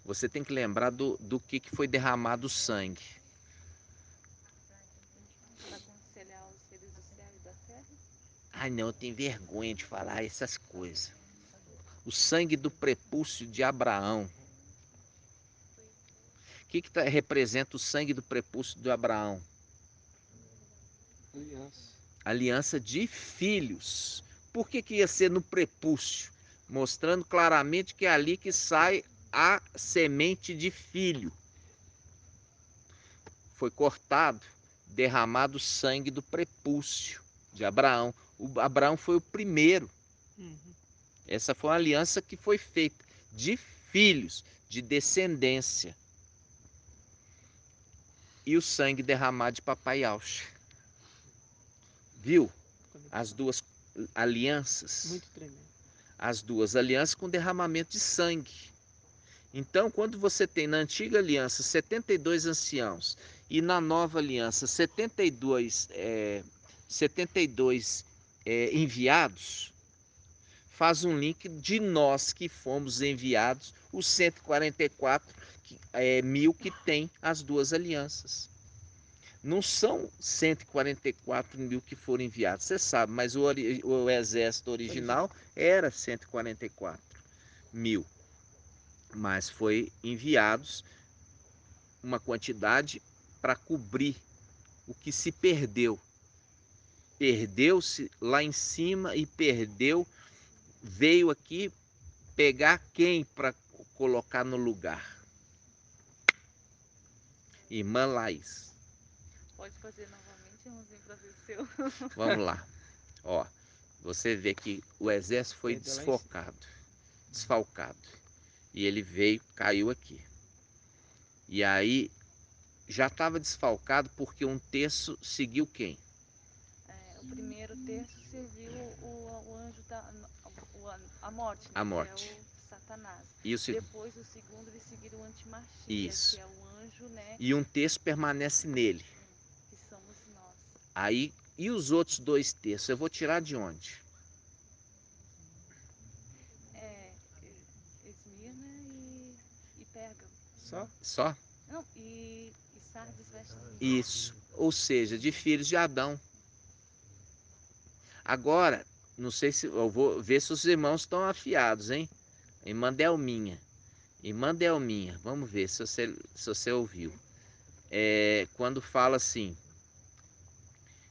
C: Você tem que lembrar do que foi derramado o sangue.
E: Para aconselhar os seres do céu e da terra?
C: Ai, não, eu tenho vergonha de falar essas coisas. O sangue do prepúcio de Abraão. O que representa o sangue do prepúcio de Abraão?
B: Aliança.
C: Aliança de filhos. Por que ia ser no prepúcio? Mostrando claramente que é ali que sai a semente de filho. Foi cortado, derramado o sangue do prepúcio de Abraão. Abraão foi o primeiro. Essa foi uma aliança que foi feita de filhos, de descendência. E o sangue derramado de papai Alcha. Viu? As duas alianças.
B: Muito tremendo.
C: As duas alianças com derramamento de sangue. Então, quando você tem na antiga aliança 72 anciãos e na nova aliança 72 enviados, faz um link de nós que fomos enviados, os 144 mil que tem as duas alianças. Não são 144 mil que foram enviados, você sabe, mas o exército original era 144 mil. Mas foi enviados uma quantidade para cobrir o que se perdeu. Perdeu-se lá em cima e veio aqui pegar quem para colocar no lugar? Irmã Laís.
E: Pode fazer novamente, irmãozinho, para ver o seu.
C: Vamos lá. Ó, você vê que o exército foi desfalcado. E ele veio, caiu aqui. E aí já estava desfalcado porque um terço seguiu quem?
E: O primeiro terço serviu o anjo a morte, né?
C: A morte.
E: Que é o Satanás.
C: E
E: depois o segundo eles seguiram o antimachia,
C: isso.
E: que é o anjo, né?
C: E um terço permanece nele.
E: Que somos nós.
C: Aí, e os outros 2 terços? Eu vou tirar de onde?
E: Esmirna e Pérgamo.
C: Só?
E: Não, e Sardes veste.
C: Isso. Ou seja, de filhos de Adão. Agora, não sei se... Eu vou ver se os irmãos estão afiados, hein? Irmã Delminha. Vamos ver se você ouviu. Quando fala assim,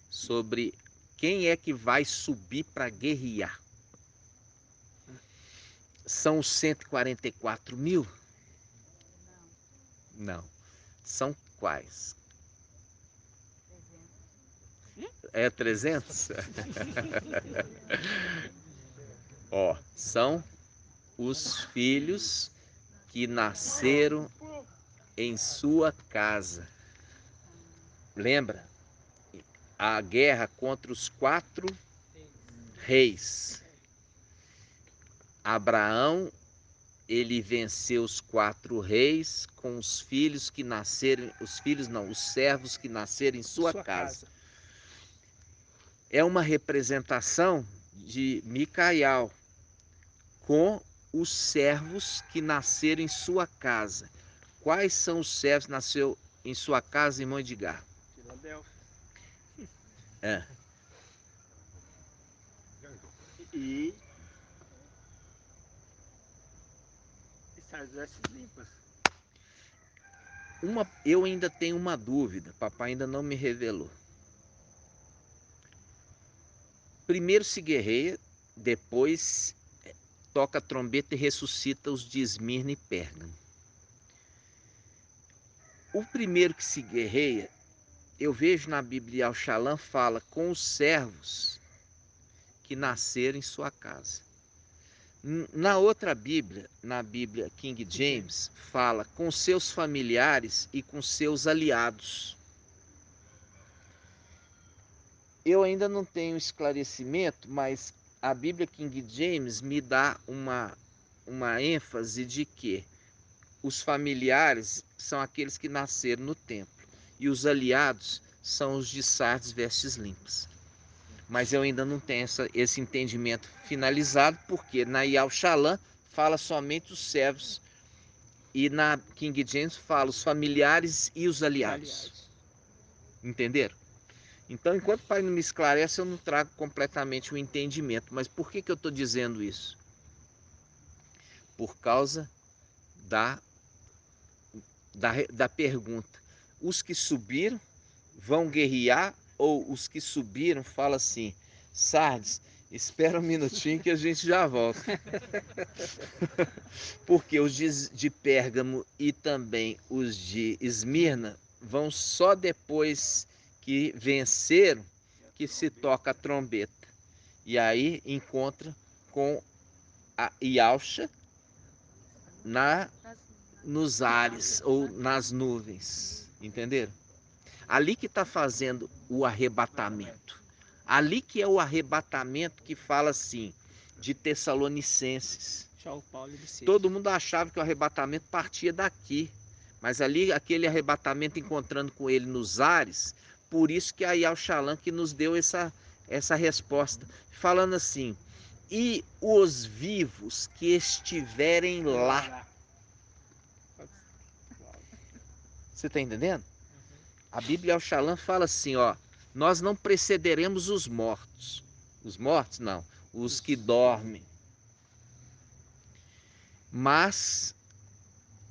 C: sobre quem é que vai subir para guerrear. São os 144 mil? Não. São quais? É 300? Ó, são os filhos que nasceram em sua casa. Lembra? A guerra contra os 4 reis. Abraão, ele venceu os 4 reis com os filhos que nasceram, os filhos não, os servos que nasceram em sua casa. É uma representação de Micael com os servos que nasceram em sua casa. Quais são os servos que nasceram em sua casa, irmão Edgar?
J: Filadélfia.
C: É.
D: E essas vestes limpas.
C: Eu ainda tenho uma dúvida, papai ainda não me revelou. Primeiro se guerreia, depois toca a trombeta e ressuscita os de Esmirna e Pérgamo. O primeiro que se guerreia, eu vejo na Bíblia Al-Shalom fala com os servos que nasceram em sua casa. Na outra Bíblia, na Bíblia King James, fala com seus familiares e com seus aliados. Eu ainda não tenho esclarecimento, mas a Bíblia King James me dá uma ênfase de que os familiares são aqueles que nasceram no templo e os aliados são os de Sardes vestes limpas. Mas eu ainda não tenho esse entendimento finalizado, porque na Al-Shalom fala somente os servos e na King James fala os familiares e os aliados. Entenderam? Então, enquanto o pai não me esclarece, eu não trago completamente o entendimento. Mas por que eu estou dizendo isso? Por causa da pergunta. Os que subiram vão guerrear, ou os que subiram falam assim: Sardes, espera um minutinho que a gente já volta. Porque os de Pérgamo e também os de Esmirna vão só depois que venceram que se toca a trombeta. E aí encontra com a Yalcha nos ares ou nas nuvens. Entenderam? Ali que está fazendo o arrebatamento. Ali que é o arrebatamento que fala assim, de Tessalonicenses. Todo mundo achava que o arrebatamento partia daqui. Mas ali, aquele arrebatamento encontrando com ele nos ares, por isso que aí Al-Shalom que nos deu essa resposta. Falando assim, e os vivos que estiverem lá. Você está entendendo? A Bíblia Al-Shalom fala assim, ó, nós não precederemos os mortos. Os mortos não, os que dormem. Mas,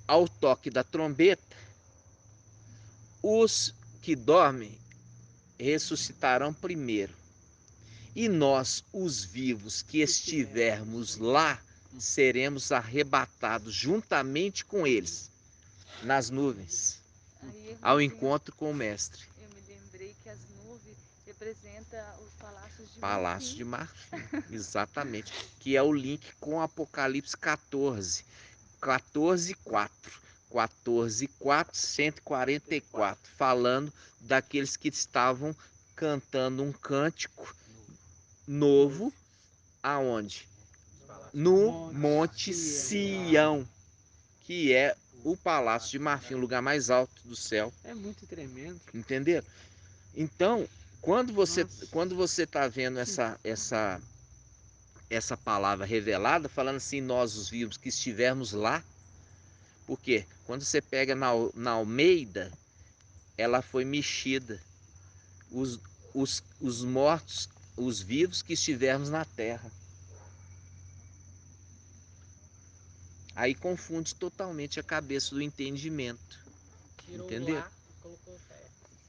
C: ao toque da trombeta, os que dormem ressuscitarão primeiro. E nós, os vivos que estivermos lá, seremos arrebatados juntamente com eles, nas nuvens, ao encontro com o Mestre.
E: Eu me lembrei que as nuvens representam os palácios de
C: Palácio de Marfim, exatamente. Que é o link com Apocalipse 14, 14:4. 14:4, 144, falando daqueles que estavam cantando um cântico novo, aonde? No Monte Sião, que é o Palácio de Marfim, o lugar mais alto do céu.
B: É muito tremendo.
C: Entenderam? Então, quando você está vendo essa palavra revelada, falando assim, nós os vivos que estivermos lá, porque quando você pega na Almeida, ela foi mexida. Os mortos, os vivos que estivermos na terra. Aí confunde totalmente a cabeça do entendimento. Entendeu?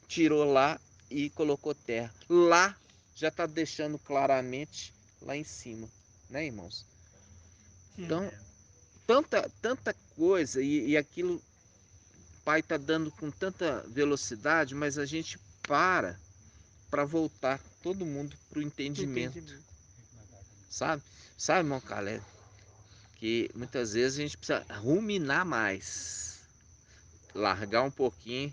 C: Tirou lá e colocou terra. Lá já está deixando claramente lá em cima, né, irmãos? Então, tanta coisa e aquilo o pai está dando com tanta velocidade, mas a gente para para voltar todo mundo para o entendimento. Sabe? Sabe, irmão Caleb? Que muitas vezes a gente precisa ruminar mais. Largar um pouquinho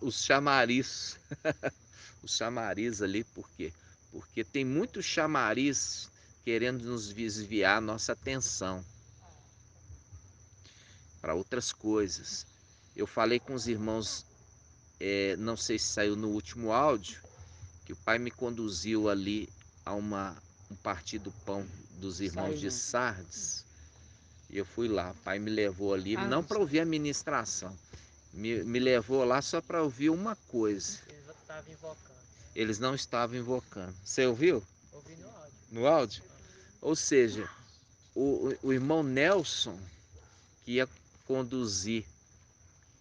C: os chamariz. Os chamariz ali, por quê? Porque tem muito chamariz querendo nos desviar a nossa atenção para outras coisas. Eu falei com os irmãos, não sei se saiu no último áudio, que o pai me conduziu ali a um partir do pão dos irmãos de Sardes. E eu fui lá, o pai me levou ali, não para ouvir a ministração, me levou lá só para ouvir uma coisa. Eles não estavam invocando. Você ouviu?
H: Ouvi no áudio.
C: No áudio? Ou seja, o irmão Nelson, que ia conduzir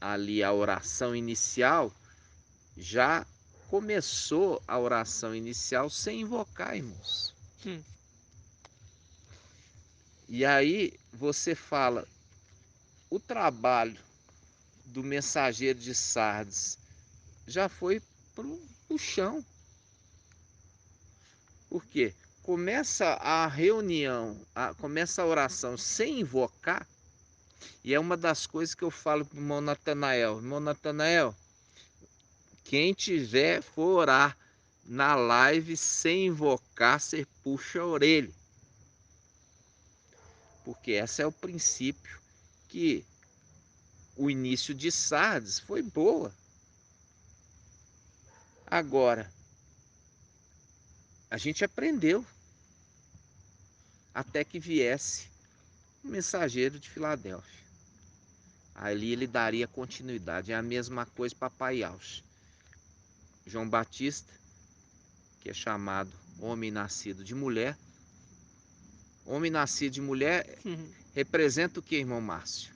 C: ali a oração inicial, já começou a oração inicial sem invocar, irmãos. E aí você fala, o trabalho do mensageiro de Sardes já foi pro chão. Por quê? Começa a reunião, começa a oração sem invocar, e é uma das coisas que eu falo para o irmão Natanael. Irmão Natanael, quem tiver for orar na live sem invocar, você puxa a orelha. Porque esse é o princípio que o início de Sardes foi boa. Agora, a gente aprendeu até que viesse o mensageiro de Filadélfia. Ali ele daria continuidade. É a mesma coisa para Pai Ausch. João Batista, que é chamado homem nascido de mulher. Homem nascido de mulher representa o que, irmão Márcio?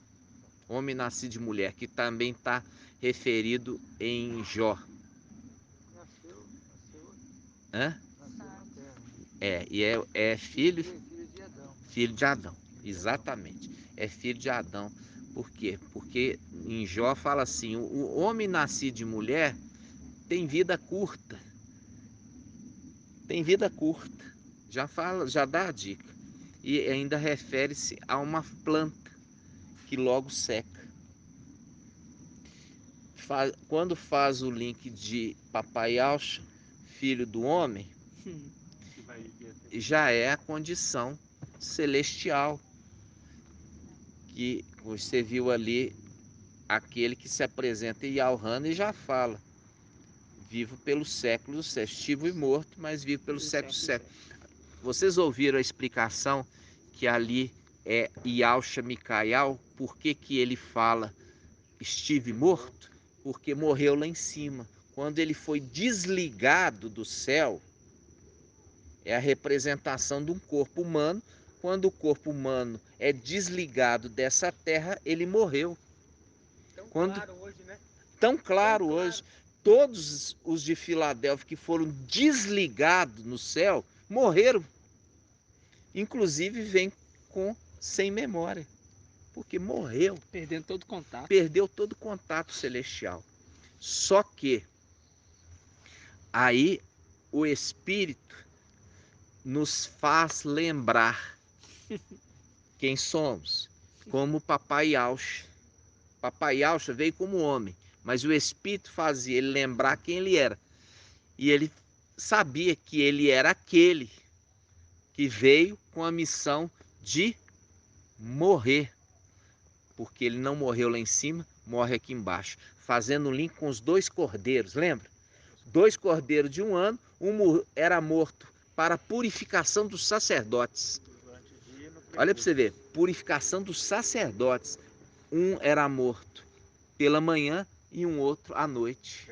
C: Homem nascido de mulher, que também está referido em Jó. Hã? É filho de Adão, exatamente. É filho de Adão. Por quê? Porque em Jó fala assim, o homem nascido de mulher tem vida curta. Tem vida curta. Já dá a dica. E ainda refere-se a uma planta que logo seca. Quando faz o link de Papai Ausch, filho do homem, já é a condição celestial. Que você viu ali, aquele que se apresenta em Yalhana e já fala. Vivo pelos séculos, estive e morto, mas vivo pelos séculos. Vocês ouviram a explicação que ali é Yalcha Micael? Por que ele fala estive morto? Porque morreu lá em cima. Quando ele foi desligado do céu, é a representação de um corpo humano. Quando o corpo humano é desligado dessa terra, ele morreu.
F: Claro hoje, né?
C: Tão claro hoje. Todos os de Filadélfia que foram desligados no céu, morreram. Inclusive vem sem memória. Porque morreu.
B: Perdendo todo contato.
C: Perdeu todo o contato celestial. Só que aí o Espírito nos faz lembrar quem somos. Como Papai Ausch. Papai Ausch veio como homem, mas o Espírito fazia ele lembrar quem ele era. E ele sabia que ele era aquele que veio com a missão de morrer. Porque ele não morreu lá em cima, morre aqui embaixo. Fazendo um link com os 2 cordeiros, lembra? 2 cordeiros de 1 ano, um era morto para a purificação dos sacerdotes. Olha para você ver, purificação dos sacerdotes. Um era morto pela manhã e um outro à noite.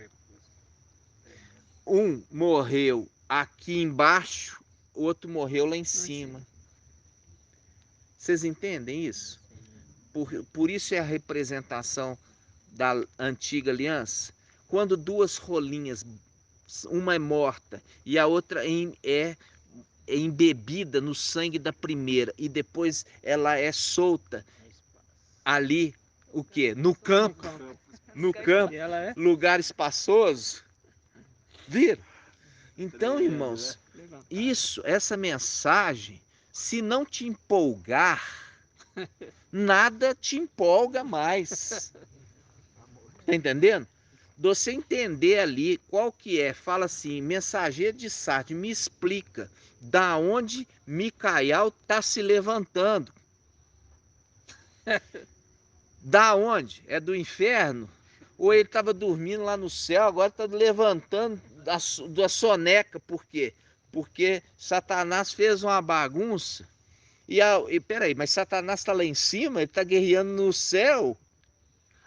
C: Um morreu aqui embaixo, o outro morreu lá em cima. Vocês entendem isso? Por isso é a representação da antiga aliança. Quando 2 rolinhas, uma é morta e a outra é embebida no sangue da primeira e depois ela é solta ali, o quê? No campo, lugar espaçoso. Viram? Então,
A: Tremendo,
C: irmãos,
B: Levantar.
C: essa mensagem, se não te empolgar, nada te empolga mais. Tá entendendo? Você entender ali qual que é, fala assim, mensageiro de Sardes, me explica da onde Micael está se levantando. Da onde? É do inferno? Ou ele estava dormindo lá no céu, agora está levantando da soneca. Por quê? Porque Satanás fez uma bagunça. E peraí, mas Satanás está lá em cima, ele está guerreando no céu?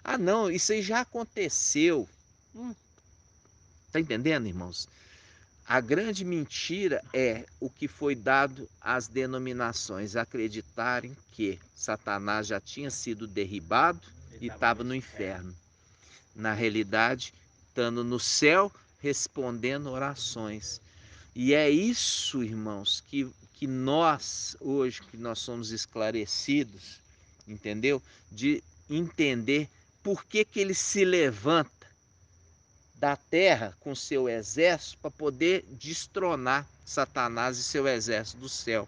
C: Ah, não, isso aí já aconteceu. Tá entendendo, irmãos? A grande mentira é o que foi dado às denominações acreditarem que Satanás já tinha sido derribado e estava no inferno. Na realidade, estando no céu, respondendo orações. E é isso, irmãos, que nós, hoje, que nós somos esclarecidos, entendeu? De entender por que ele se levanta da terra com seu exército para poder destronar Satanás e seu exército do céu.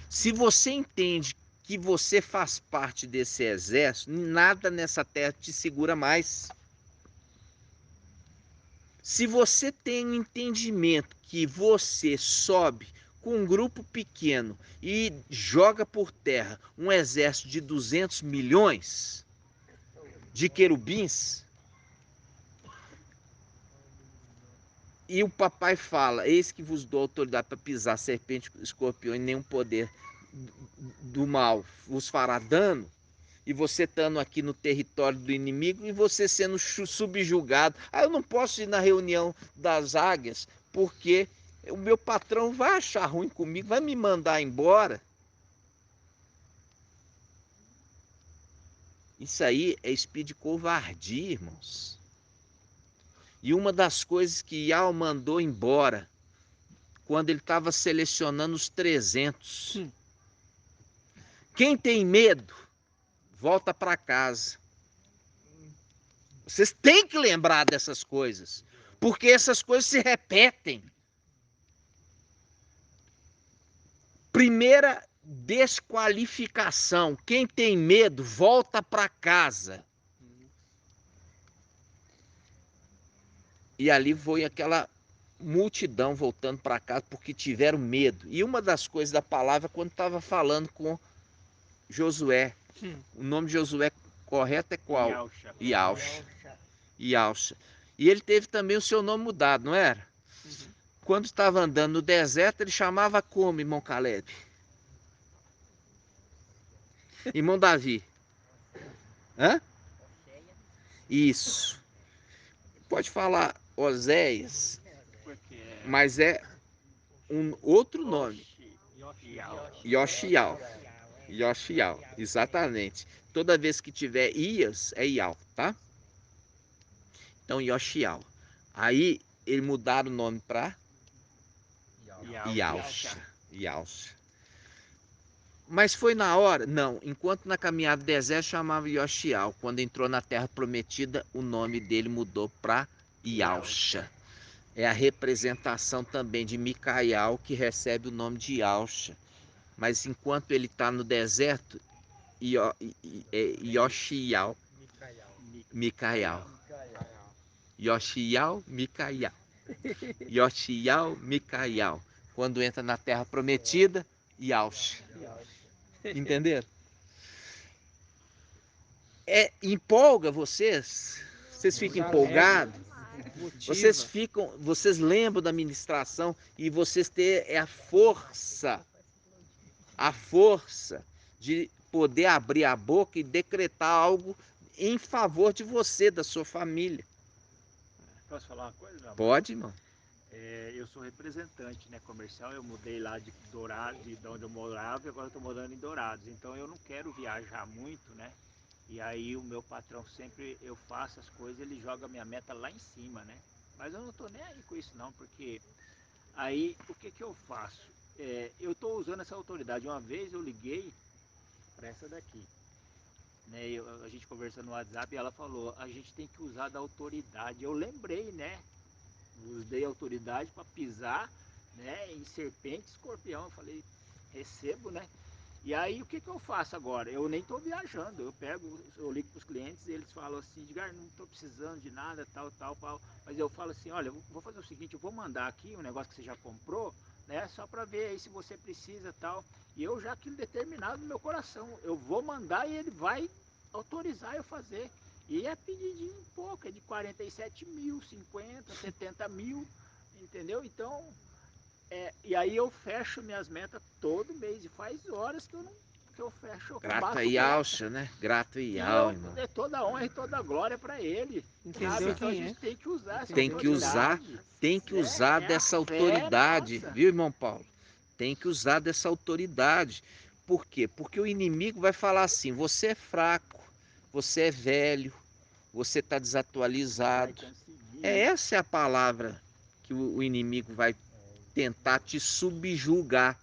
C: Se você entende que você faz parte desse exército, nada nessa terra te segura mais. Se você tem um entendimento que você sobe com um grupo pequeno e joga por terra um exército de 200 milhões de querubins, e o papai fala, eis que vos dou autoridade para pisar serpente, escorpião e nenhum poder do mal vos fará dano, e você estando aqui no território do inimigo e você sendo subjugado. Ah, eu não posso ir na reunião das águias porque o meu patrão vai achar ruim comigo, vai me mandar embora. Isso aí é espírito de covardia, irmãos. E uma das coisas que Yao mandou embora, quando ele estava selecionando os 300. Quem tem medo, volta para casa. Vocês têm que lembrar dessas coisas, porque essas coisas se repetem. Primeira desqualificação. Quem tem medo, volta para casa. E ali foi aquela multidão voltando para casa porque tiveram medo. E uma das coisas da palavra, quando estava falando com Josué, o nome de Josué correto é qual? Iausha. Iausha. E ele teve também o seu nome mudado, não era? Quando estava andando no deserto, ele chamava como, irmão Caleb? Irmão Davi. Hã? Isso. Pode falar Oséias, mas é um outro nome. Yoshial. Yoshial, exatamente. Toda vez que tiver Ias, é Ial, tá? Então, Yoshial. Aí, eles mudaram o nome para Yausha. Yausha. Mas foi na hora? Não. Enquanto na caminhada do deserto chamava Yoshial. Quando entrou na terra prometida, o nome dele mudou para Yausha. É a representação também de Micael, que recebe o nome de Yausha. Mas enquanto ele está no deserto, Yoshial, Micael. Yoshial, Micael. Yoshial, Micael. Quando entra na terra prometida, Yausha. Entenderam? Empolga vocês? Vocês ficam empolgados? Vocês lembram da ministração e vocês têm a força de poder abrir a boca e decretar algo em favor de você, da sua família.
D: Posso falar uma coisa, meu?
C: Pode, irmão.
D: Eu sou representante, né, comercial. Eu mudei lá de Dourados, de onde eu morava, e agora estou morando em Dourados. Então eu não quero viajar muito, né? E aí o meu patrão sempre, eu faço as coisas, ele joga minha meta lá em cima, né? Mas eu não tô nem aí com isso não, porque aí o que eu faço? Eu tô usando essa autoridade. Uma vez eu liguei para essa daqui. né? A gente conversando no WhatsApp e ela falou, a gente tem que usar da autoridade. Eu lembrei, né? Usei autoridade para pisar, né, em serpente, escorpião. Eu falei, recebo, né? E aí o que eu faço agora? Eu nem estou viajando, eu ligo para os clientes e eles falam assim, Edgar, não estou precisando de nada, tal, mas eu falo assim, olha, eu vou fazer o seguinte, eu vou mandar aqui um negócio que você já comprou, né, só para ver aí se você precisa, tal, e eu já aquilo determinado no meu coração, eu vou mandar e ele vai autorizar eu fazer, e é pedidinho pouco, é de 47 mil, 50, 70 mil, entendeu? Então, e aí eu fecho minhas metas todo mês, e faz horas que eu fecho, eu
C: Grata
D: bato
C: e
D: meta.
C: alça, né? Grata e
D: E
C: al, irmão.
D: é toda honra e toda glória para ele.
B: Entendeu
D: Sabe? Então a
B: quem é?
D: gente tem que usar essa
C: Tem que usar,
D: autoridade.
C: tem que
D: né?
C: usar
D: É a
C: dessa
D: fé
C: autoridade,
D: nossa.
C: viu, irmão Paulo? Tem que usar dessa autoridade. Por quê? Porque o inimigo vai falar assim: você é fraco, você é velho, você está desatualizado.
D: Vai conseguir.
C: Essa é a palavra que o inimigo vai tentar te subjugar.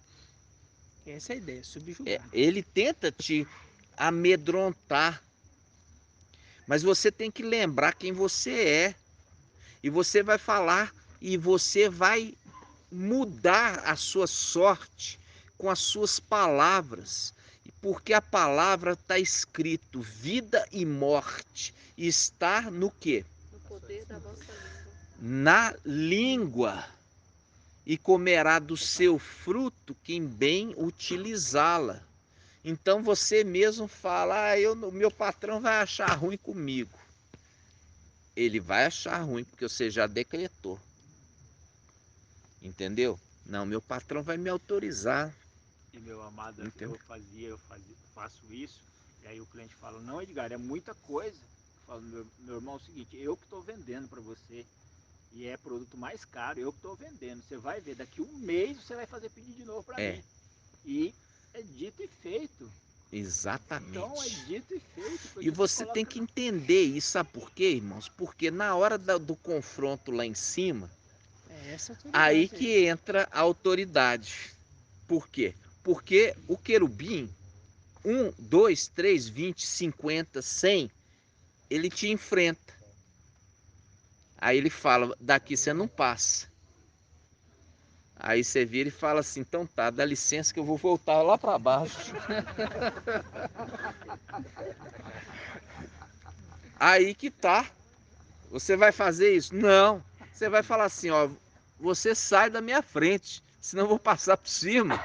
B: Essa é a ideia, subjugar.
C: Ele tenta te amedrontar. Mas você tem que lembrar quem você é. E você vai falar e você vai mudar a sua sorte com as suas palavras. Porque a palavra está escrito, vida e morte. Está no quê?
E: No poder da vossa língua.
C: Na língua. E comerá do seu fruto quem bem utilizá-la. Então você mesmo fala, o meu patrão vai achar ruim comigo. Ele vai achar ruim porque você já decretou. Entendeu? Não, meu patrão vai me autorizar.
D: E meu amado,
C: Entendeu?
D: eu faço isso, e aí o cliente fala, não, Edgar, é muita coisa. Eu falo, meu irmão, é o seguinte, eu que estou vendendo para você, e é produto mais caro, eu que estou vendendo. Você vai ver, daqui um mês você vai fazer pedido de novo para mim. E é dito e feito.
C: Exatamente.
D: Então é dito e feito.
C: E você tem que entender isso, sabe por quê, irmãos? Porque na hora do confronto lá em cima,
B: É essa autoridade.
C: aí que entra a autoridade. Por quê? Porque o querubim, 1, 2, 3, 20, 50, 100, ele te enfrenta. Aí ele fala, daqui você não passa. Aí você vira e fala assim, então tá, dá licença que eu vou voltar lá para baixo. Aí que tá. Você vai fazer isso? Não. Você vai falar assim, ó, você sai da minha frente, senão eu vou passar por cima.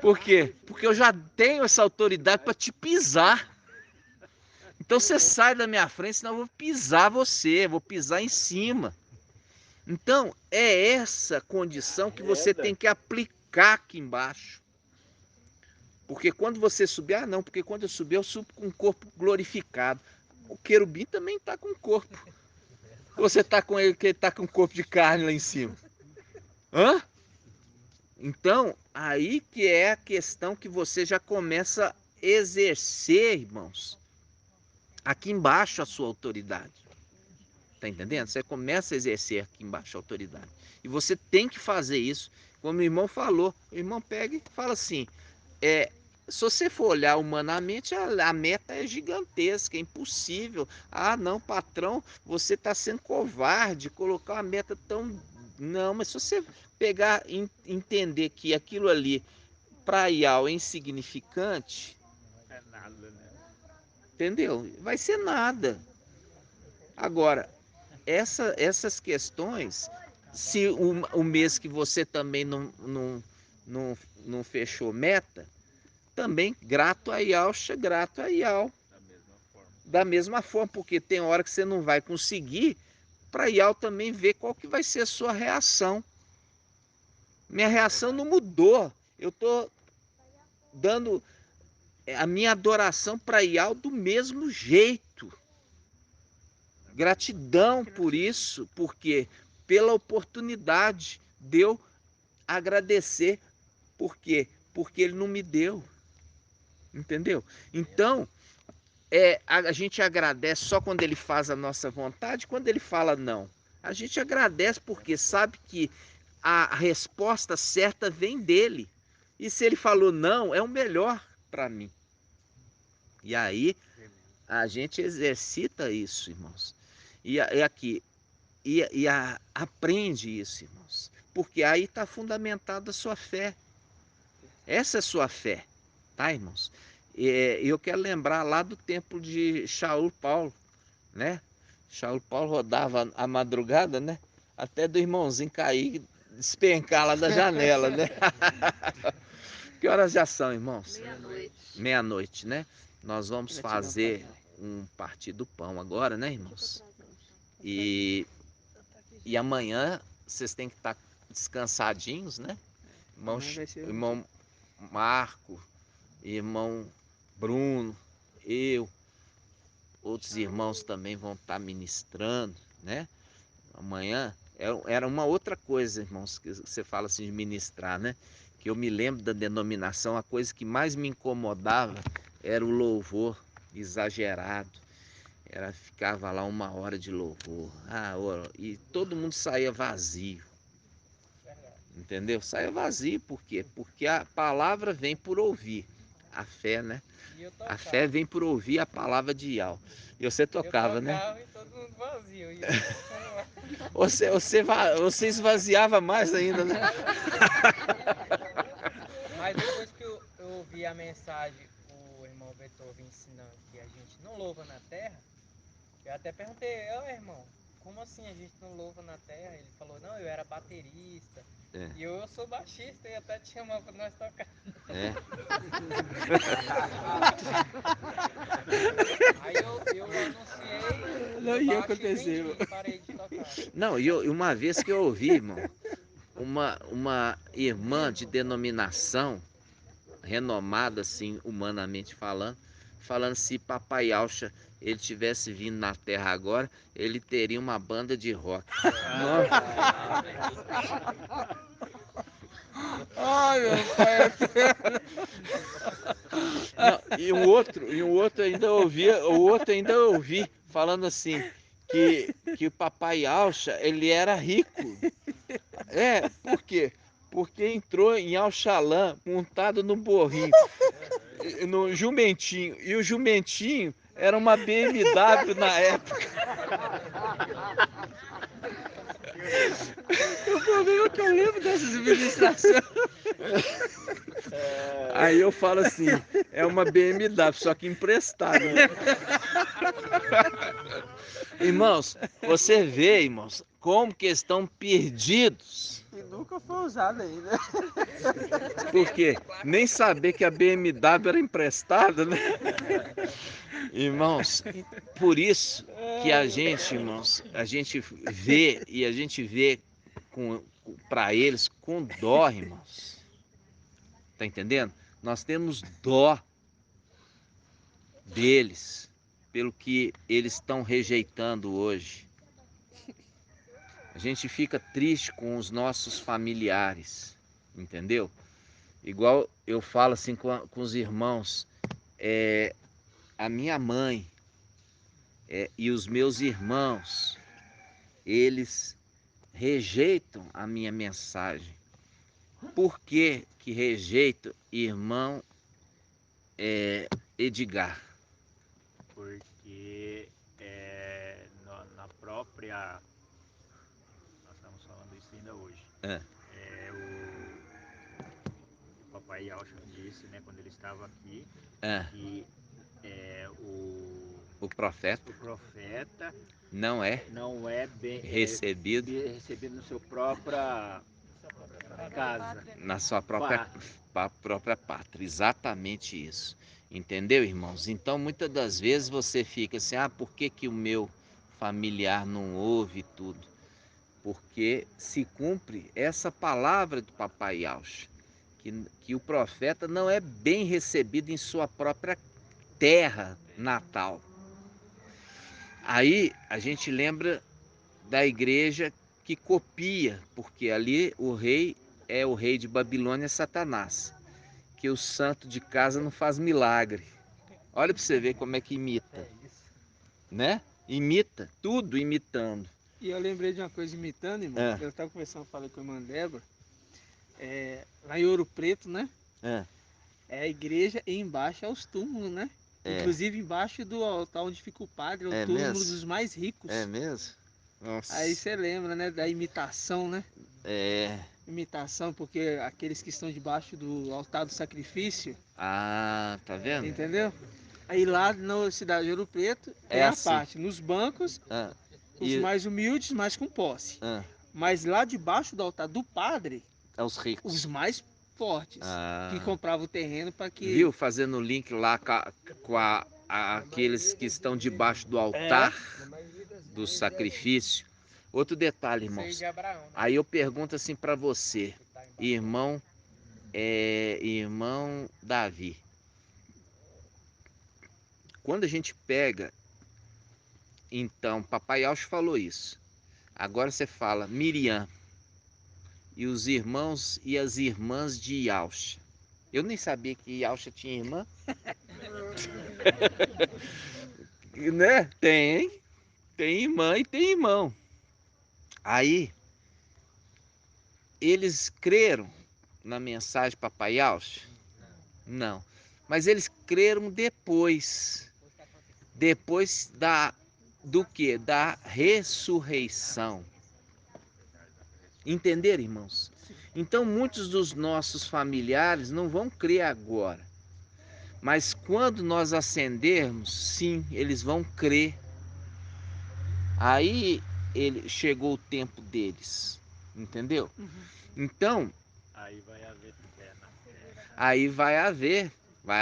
C: Por quê? Porque eu já tenho essa autoridade para te pisar. Então você sai da minha frente, senão eu vou pisar você, vou pisar em cima. Então é essa condição que você tem que aplicar aqui embaixo. Porque quando você subir, não, porque quando eu subir, eu subo com o corpo glorificado. O querubim também está com o corpo. Você está com ele, que ele está com o corpo de carne lá em cima. Hã? Então, aí que é a questão que você já começa a exercer, irmãos, aqui embaixo a sua autoridade. Tá entendendo? Você começa a exercer aqui embaixo a autoridade. E você tem que fazer isso, como o irmão falou. O irmão pega e fala assim, se você for olhar humanamente, a meta é gigantesca, é impossível. Ah, não, patrão, você está sendo covarde, colocar uma meta tão... Não, mas se você pegar e entender que aquilo ali, para IAL, é insignificante...
D: É nada, né?
C: Entendeu? Vai ser nada. Agora, essas questões, se o mês que você também não fechou meta, também grato a Yalcha, grato a Yal. Da mesma forma, porque tem hora que você não vai conseguir, para Yal também ver qual que vai ser a sua reação. Minha reação não mudou. Eu estou dando a minha adoração para Yal do mesmo jeito. Gratidão por isso, porque pela oportunidade de eu agradecer. Por quê? Porque ele não me deu. Entendeu? Então, a gente agradece só quando ele faz a nossa vontade, quando ele fala não. A gente agradece porque sabe que a resposta certa vem dele. E se ele falou não, é o melhor para mim. E aí a gente exercita isso, irmãos. Aprende isso, irmãos. Porque aí está fundamentada a sua fé. Essa é a sua fé, tá, irmãos? Eu quero lembrar lá do tempo de Shaul Paulo, né? Shaul Paulo rodava a madrugada, né? Até do irmãozinho cair, despencar lá da janela, né? Que horas já são, irmãos?
E: Meia-noite.
C: Meia-noite, né? Nós vamos fazer um partir do pão agora, né, irmãos? E amanhã vocês têm que estar descansadinhos, né? Irmão Marco, irmão Bruno, eu, outros irmãos também vão estar ministrando, né? Amanhã era uma outra coisa, irmãos, que você fala assim de ministrar, né? Que eu me lembro da denominação, a coisa que mais me incomodava era o louvor exagerado. Ficava lá 1 hora de louvor. E todo mundo saía vazio. Entendeu? Saia vazio, por quê? Porque a palavra vem por ouvir. A fé, né? A fé vem por ouvir a palavra de Yau. E você tocava, né?
B: E todo mundo vazio.
C: Você esvaziava mais ainda, né?
B: Mas depois que eu ouvi a mensagem, o irmão Beethoven ensinando que a gente não louva na terra, eu até perguntei, irmão, como assim a gente não louva na terra? Ele falou, não, eu era baterista. E eu sou baixista e até te chamava pra nós tocar. Aí eu anunciei,
C: não ia acontecer.
B: E parei de tocar.
C: Não, e uma vez que eu ouvi, irmão, uma irmã de denominação, renomada assim, humanamente falando se Papai Alcha ele tivesse vindo na Terra agora, ele teria uma banda de rock.
B: Ai, meu pai.
C: Não, e um outro ainda ouvi falando assim que o Papai Alcha ele era rico. Por quê? Porque entrou em Alxalã montado no burrinho, no jumentinho, e o jumentinho era uma BMW na época. O problema é que eu lembro dessas administrações. Aí eu falo assim, é uma BMW, só que emprestada. Né? Irmãos, você vê, irmãos, como que estão perdidos.
B: E nunca foi usado ainda.
C: Por quê? Nem saber que a BMW era emprestada, né? Irmãos, por isso que a gente, irmãos, a gente vê para eles com dó, irmãos. Tá entendendo? Nós temos dó deles pelo que eles estão rejeitando hoje. A gente fica triste com os nossos familiares, entendeu? Igual eu falo assim com os irmãos, a minha mãe e os meus irmãos, eles rejeitam a minha mensagem. Por que rejeitam, irmão Edgar?
D: Porque na própria... Nós estamos falando isso ainda hoje. O Papai Alcha disse, né, quando ele estava aqui, que
C: o profeta não é
D: bem
C: recebido
D: no seu própria casa,
C: na sua própria pátria. Exatamente isso. Entendeu, irmãos? Então, muitas das vezes você fica assim, por que o meu familiar não ouve tudo? Porque se cumpre essa palavra do Papai Alcha, que o profeta não é bem recebido em sua própria terra natal. Aí a gente lembra da igreja que copia, porque ali o rei é o rei de Babilônia, Satanás, que o santo de casa não faz milagre. Olha para você ver como é que imita, né? Imita, tudo imitando.
B: E eu lembrei de uma coisa imitando, irmão. Eu estava conversando, falei com a irmã Débora, lá em Ouro Preto, né? É a igreja e embaixo é os túmulos, né? Inclusive embaixo do altar onde fica o padre, é o túmulo
C: mesmo?
B: dos mais ricos.
C: É mesmo? Nossa.
B: Aí você lembra, né, da imitação, né?
C: É.
B: Imitação, porque aqueles que estão debaixo do altar do sacrifício,
C: Ah, tá vendo?
B: entendeu? Aí lá na cidade de Ouro Preto tem
C: É
B: a
C: assim.
B: parte, nos bancos,
C: Ah,
B: os mais humildes, mais com posse.
C: ah,
B: Mas lá debaixo do altar do padre,
C: é os ricos.
B: os mais fortes, que compravam o terreno para que...
C: Viu? Fazendo o link lá aqueles que estão debaixo do altar do sacrifício. Outro detalhe, irmãos. Aí eu pergunto assim para você, irmão Davi. Quando a gente pega, então, Papai Alcho falou isso. Agora você fala Miriam e os irmãos e as irmãs de Yalcha. Eu nem sabia que Yalcha tinha irmã. Né? Tem irmã e tem irmão. Aí, eles creram na mensagem Papai Alcho? Não. Mas eles creram depois. Depois do que? Da ressurreição. Entenderam, irmãos? Então, muitos dos nossos familiares não vão crer agora. Mas quando nós ascendermos, sim, eles vão crer. Aí chegou o tempo deles. Entendeu? Então,
D: Aí vai haver fé na terra.
C: aí vai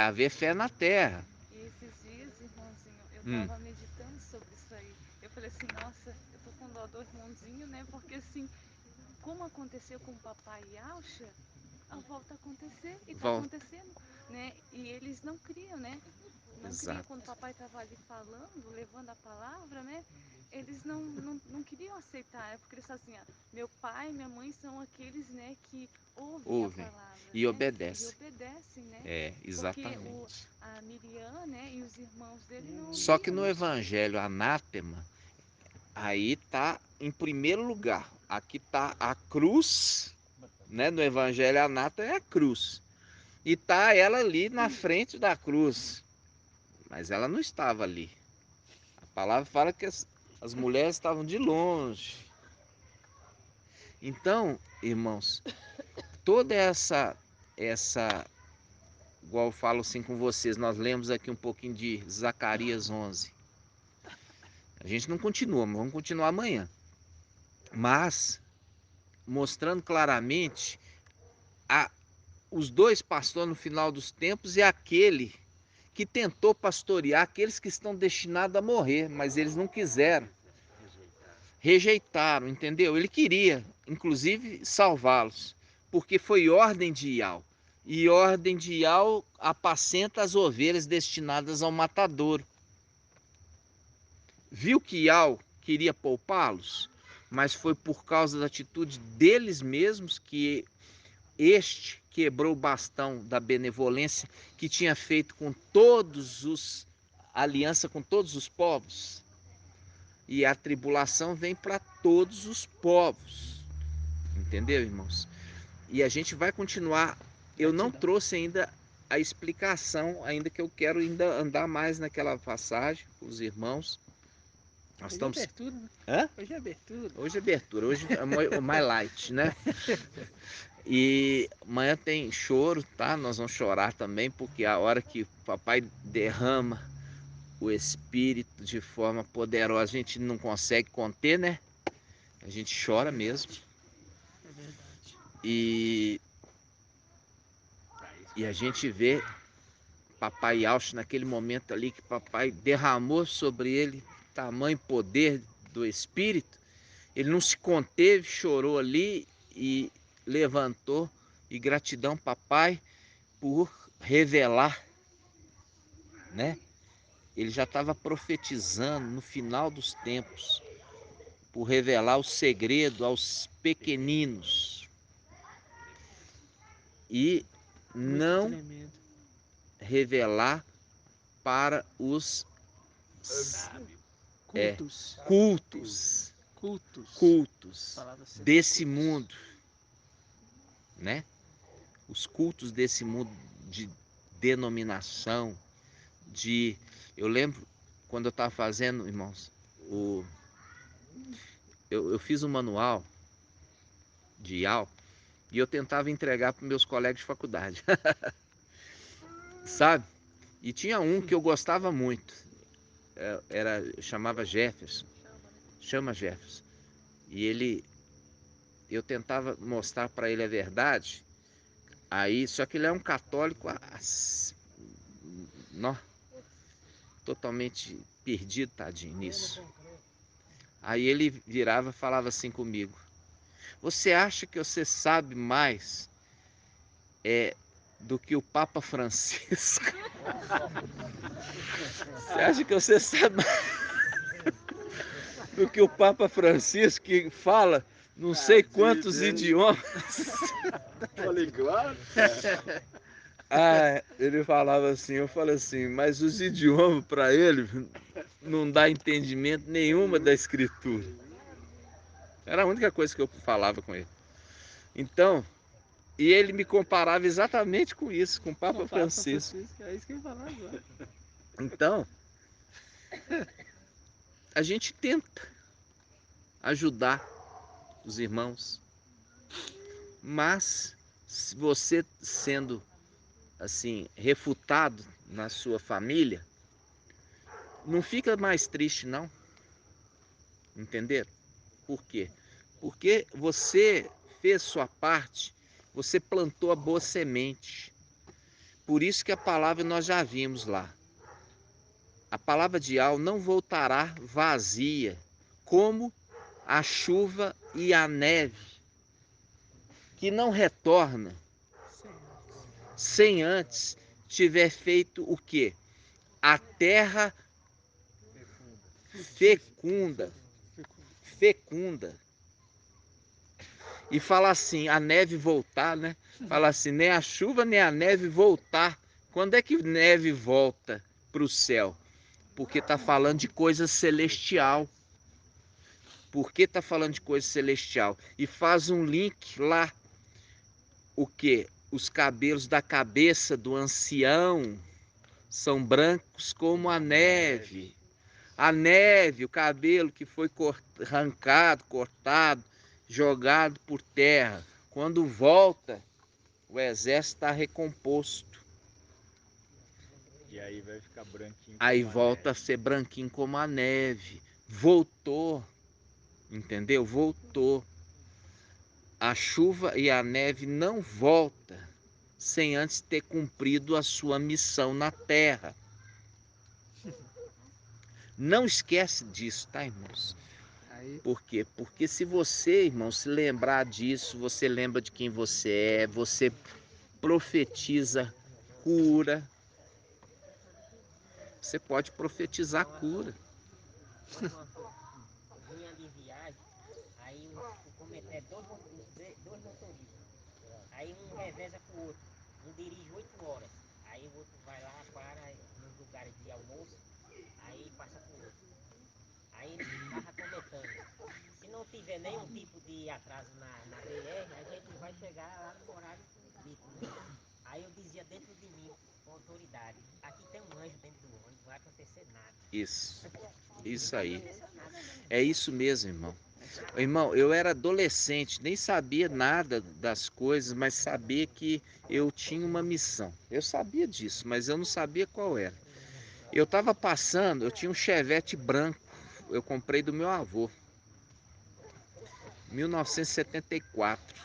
C: haver fé na terra.
E: E esses dias, irmãozinho, eu tava meditando sobre isso aí. Eu falei assim, nossa, eu tô com dó do irmãozinho, né? Porque assim, como aconteceu com o papai Yalcha, volta a acontecer e tá acontecendo, né? E eles não criam, né? Não criam. Quando o papai tava ali falando, levando a palavra, né? Eles não queriam aceitar, né? Porque eles falam assim, meu pai e minha mãe são aqueles, né, que ouvem a palavra,
C: e
E: né?
C: obedecem.
E: E obedecem, né?
C: É, exatamente.
E: Porque a Miriam, né, e os irmãos dele não ouviam.
C: Só que no evangelho anátema, aí tá em primeiro lugar. Aqui tá a cruz, né? No evangelho anátema é a cruz. E tá ela ali na frente da cruz. Mas ela não estava ali. A palavra fala que as mulheres estavam de longe. Então, irmãos, toda essa, igual eu falo assim com vocês, nós lemos aqui um pouquinho de Zacarias 11. A gente não continua, mas vamos continuar amanhã. Mas, mostrando claramente os dois pastores no final dos tempos e aquele que tentou pastorear aqueles que estão destinados a morrer, mas eles não quiseram. Rejeitaram, entendeu? Ele queria, inclusive, salvá-los, porque foi ordem de Ial. E ordem de Ial apacenta as ovelhas destinadas ao matadouro. Viu que Ial queria poupá-los, mas foi por causa da atitude deles mesmos que este quebrou o bastão da benevolência que tinha feito com aliança com todos os povos. E a tribulação vem para todos os povos. Entendeu, irmãos? E a gente vai continuar. Eu não trouxe ainda a explicação, ainda que eu quero ainda andar mais naquela passagem com os irmãos. Nós estamos...
B: é abertura, né?
C: Hã?
B: Hoje é abertura.
C: Hoje é abertura, hoje é mais light, né? E amanhã tem choro, tá? Nós vamos chorar também, porque a hora que o papai derrama o Espírito de forma poderosa, a gente não consegue conter, né? A gente chora mesmo.
B: É verdade.
C: E a gente vê papai Alcho naquele momento ali que papai derramou sobre ele tamanho poder do Espírito. Ele não se conteve, chorou ali e levantou. E gratidão, papai, por revelar, né? Ele já estava profetizando no final dos tempos, por revelar o segredo aos pequeninos. E não revelar para os cultos desse mundo, né? Os cultos desse mundo de denominação, Eu lembro quando eu estava fazendo, irmãos, eu fiz um manual de IAL e eu tentava entregar para meus colegas de faculdade. Sabe? E tinha um que eu gostava muito. Chamava Jefferson. Chama Jefferson. E eu tentava mostrar para ele a verdade. Aí, só que ele é um católico totalmente perdido, tadinho, nisso. Aí ele virava e falava assim comigo: você acha que você sabe mais do que o Papa Francisco? Você acha que você sabe mais do que o Papa Francisco, que fala não sei quantos idiomas?
A: Poliglota?
C: Ele falava assim, eu falei assim, mas os idiomas para ele não dá entendimento nenhuma da escritura. Era a única coisa que eu falava com ele. Então, e ele me comparava exatamente com isso, com o Papa Francisco.
B: É isso que eu ia falar agora.
C: Então, a gente tenta ajudar os irmãos, mas se você sendo assim refutado na sua família, não fica mais triste não, entenderam? Por quê? Porque você fez sua parte, você plantou a boa semente. Por isso que a palavra nós já vimos lá. A palavra de Al não voltará vazia, como a chuva e a neve, que não retorna sem antes tiver feito o quê? A terra fecunda. E fala assim, a neve voltar, né? Fala assim, nem a chuva nem a neve voltar. Quando é que neve volta para o céu? Porque está falando de coisa celestial. Por que está falando de coisa celestial? E faz um link lá. O que? Os cabelos da cabeça do ancião são brancos como a neve. A neve, o cabelo que foi arrancado, cortado, jogado por terra. Quando volta, o exército está recomposto.
A: E aí vai ficar branquinho.
C: Aí volta a ser branquinho como a neve. Voltou, entendeu? Voltou. A chuva e a neve não voltam sem antes ter cumprido a sua missão na terra. Não esquece disso, tá, irmãos? Por quê? Porque se você, irmão, se lembrar disso, você lembra de quem você é, você profetiza cura. Você pode profetizar cura.
H: Vinha de viagem, aí o cometé, dois motoristas. Aí um reveza com o outro. Um dirige 8 horas. Aí o outro vai lá, para nos lugares de almoço, aí passa pro outro. Aí ele estava comentando. Se não tiver nenhum tipo de atraso na BR, a gente vai chegar lá no horário dito, né? Aí eu dizia dentro de mim, com autoridade, aqui tem um anjo dentro do ônibus, não vai acontecer nada.
C: Isso aí. É isso mesmo, irmão. Irmão, eu era adolescente, nem sabia nada das coisas, mas sabia que eu tinha uma missão. Eu sabia disso, mas eu não sabia qual era. Eu estava passando, eu tinha um Chevette branco, eu comprei do meu avô. 1974,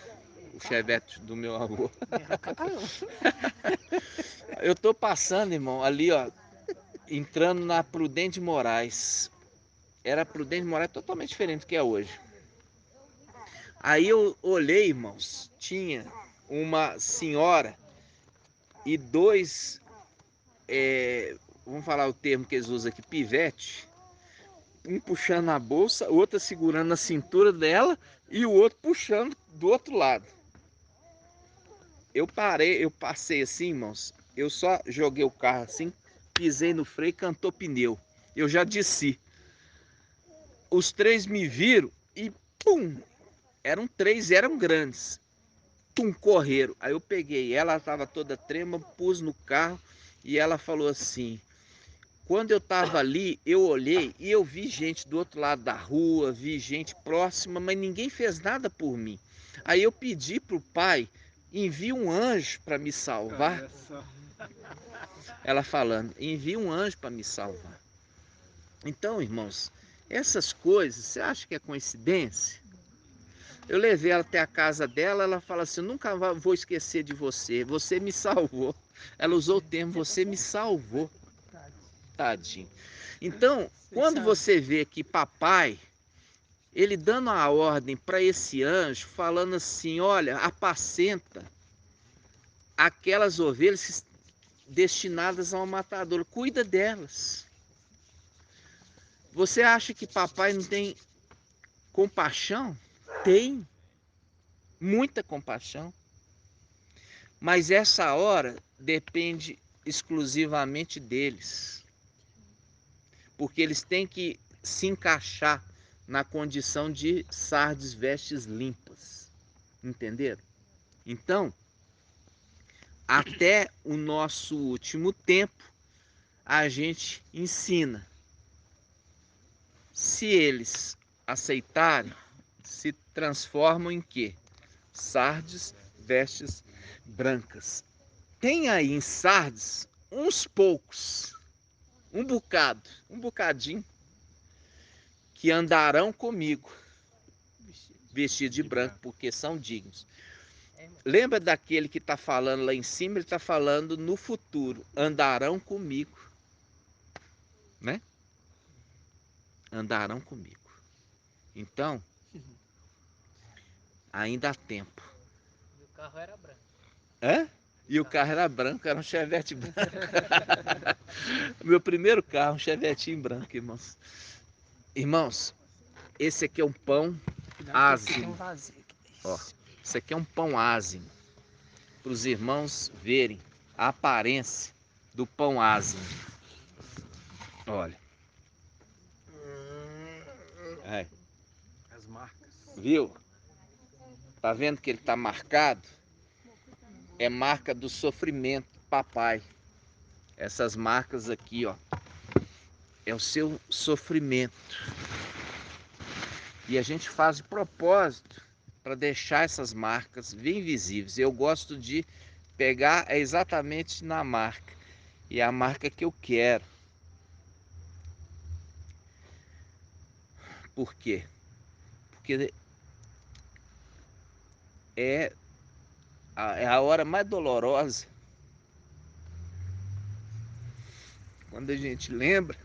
C: o Chevette do meu avô. Eu tô passando, irmão, ali, ó, entrando na Prudente Moraes. Era Prudente Moraes totalmente diferente do que é hoje. Aí eu olhei, irmãos, tinha uma senhora e dois, vamos falar o termo que eles usam aqui, pivete. Um puxando a bolsa, outra segurando na cintura dela e o outro puxando do outro lado. Eu passei assim, irmãos, eu só joguei o carro assim, pisei no freio, cantou pneu. Eu já desci. Os três me viram e pum! Eram três, eram grandes. Pum, correram. Aí eu peguei ela, estava toda trema, pus no carro e ela falou assim: quando eu estava ali, eu olhei e eu vi gente do outro lado da rua, vi gente próxima, mas ninguém fez nada por mim. Aí eu pedi para o pai, envia um anjo para me salvar.
A: Olha só.
C: Ela falando, envia um anjo para me salvar. Então, irmãos, essas coisas, você acha que é coincidência? Eu levei ela até a casa dela, ela fala assim, nunca vou esquecer de você, você me salvou. Ela usou o termo, você me salvou. Tadinho. Então, quando você vê que papai, ele dando a ordem para esse anjo, falando assim, olha, apacenta aquelas ovelhas destinadas ao matador, cuida delas. Você acha que papai não tem compaixão? Tem, muita compaixão. Mas essa hora depende exclusivamente deles. Porque eles têm que se encaixar na condição de sardes vestes limpas. Entenderam? Então, até o nosso último tempo, a gente ensina. Se eles aceitarem, se transformam em quê? Sardes vestes brancas. Tem aí em Sardes uns poucos, um bocadinho, que andarão comigo, vestido de branco, porque são dignos. Lembra daquele que está falando lá em cima? Ele está falando no futuro, andarão comigo, né? Andarão comigo. Então, ainda há tempo.
H: E o carro era branco.
C: Hã? E o carro era branco, era um Chevette branco. Meu primeiro carro, um Chevetinho branco, irmãos. Irmãos, esse aqui é um pão ázimo. Ó, esse aqui é um pão ázimo. Para os irmãos verem a aparência do pão ázimo. Olha. Aí.
A: As marcas.
C: Viu? Tá vendo que ele tá marcado? É marca do sofrimento do papai. Essas marcas aqui, ó. É o seu sofrimento. E a gente faz de propósito para deixar essas marcas bem visíveis. Eu gosto de pegar exatamente na marca. E é a marca que eu quero. Por quê? Porque é a hora mais dolorosa quando a gente lembra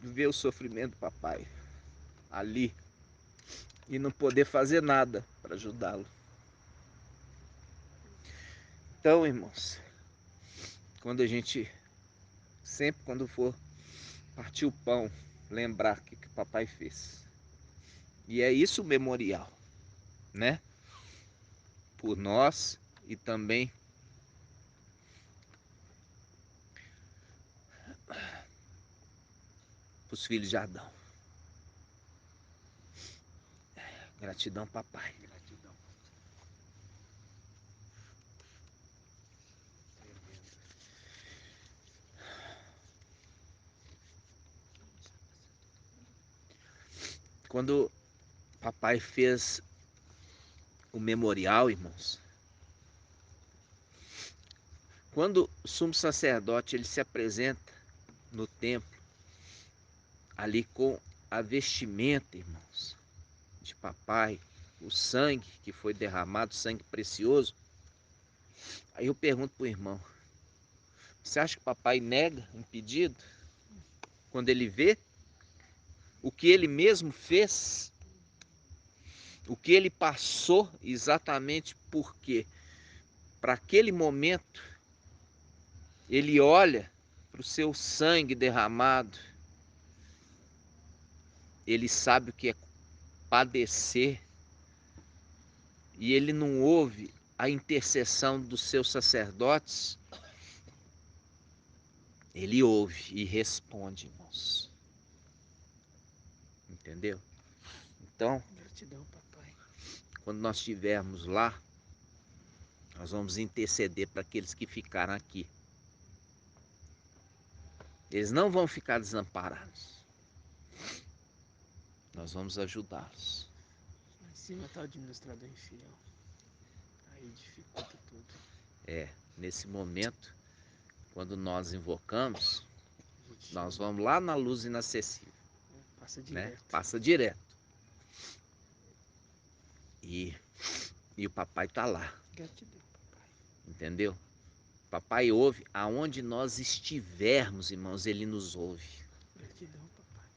C: de ver o sofrimento do papai ali e não poder fazer nada para ajudá-lo. Então, irmãos, quando a gente, sempre quando for partir o pão, lembrar o que o papai fez. E é isso o memorial, né? Por nós e também para os filhos de Adão. Gratidão, papai. Gratidão. Quando papai fez o memorial, irmãos, quando o sumo sacerdote ele se apresenta no templo, ali com a vestimenta, irmãos, de papai, o sangue que foi derramado, sangue precioso, aí eu pergunto pro irmão, você acha que papai nega um pedido? Quando ele vê o que ele mesmo fez, o que ele passou exatamente porque, para aquele momento, ele olha para o seu sangue derramado, ele sabe o que é padecer, e ele não ouve a intercessão dos seus sacerdotes, ele ouve e responde, irmãos. Entendeu? Então,
B: Gratidão, papai.
C: quando nós estivermos lá, Nós vamos interceder para aqueles que ficaram aqui. Eles não vão ficar desamparados. Nós vamos ajudá-los.
B: Lá em cima está o administrador infiel. Aí dificulta tudo.
C: Nesse momento, quando nós invocamos, nós vamos lá na luz inacessível.
B: Passa
C: Né?
B: direto.
C: Passa direto. E o papai está lá.
B: Gratidão, papai.
C: Entendeu? Papai ouve aonde nós estivermos, irmãos, ele nos ouve.
B: Gratidão, papai.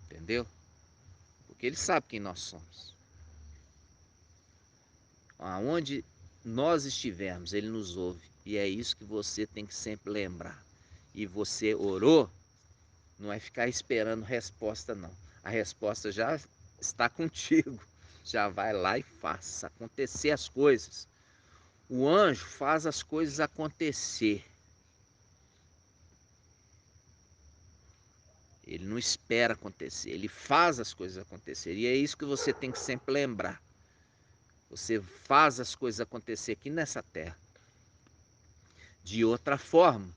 C: Entendeu? Porque ele sabe quem nós somos. Aonde nós estivermos, ele nos ouve. E é isso que você tem que sempre lembrar. E você orou, não é ficar esperando resposta, não. A resposta já está contigo. Já vai lá e faça acontecer as coisas. O anjo faz as coisas acontecer. Ele não espera acontecer, ele faz as coisas acontecer. E é isso que você tem que sempre lembrar. Você faz as coisas acontecer aqui nessa terra. De outra forma,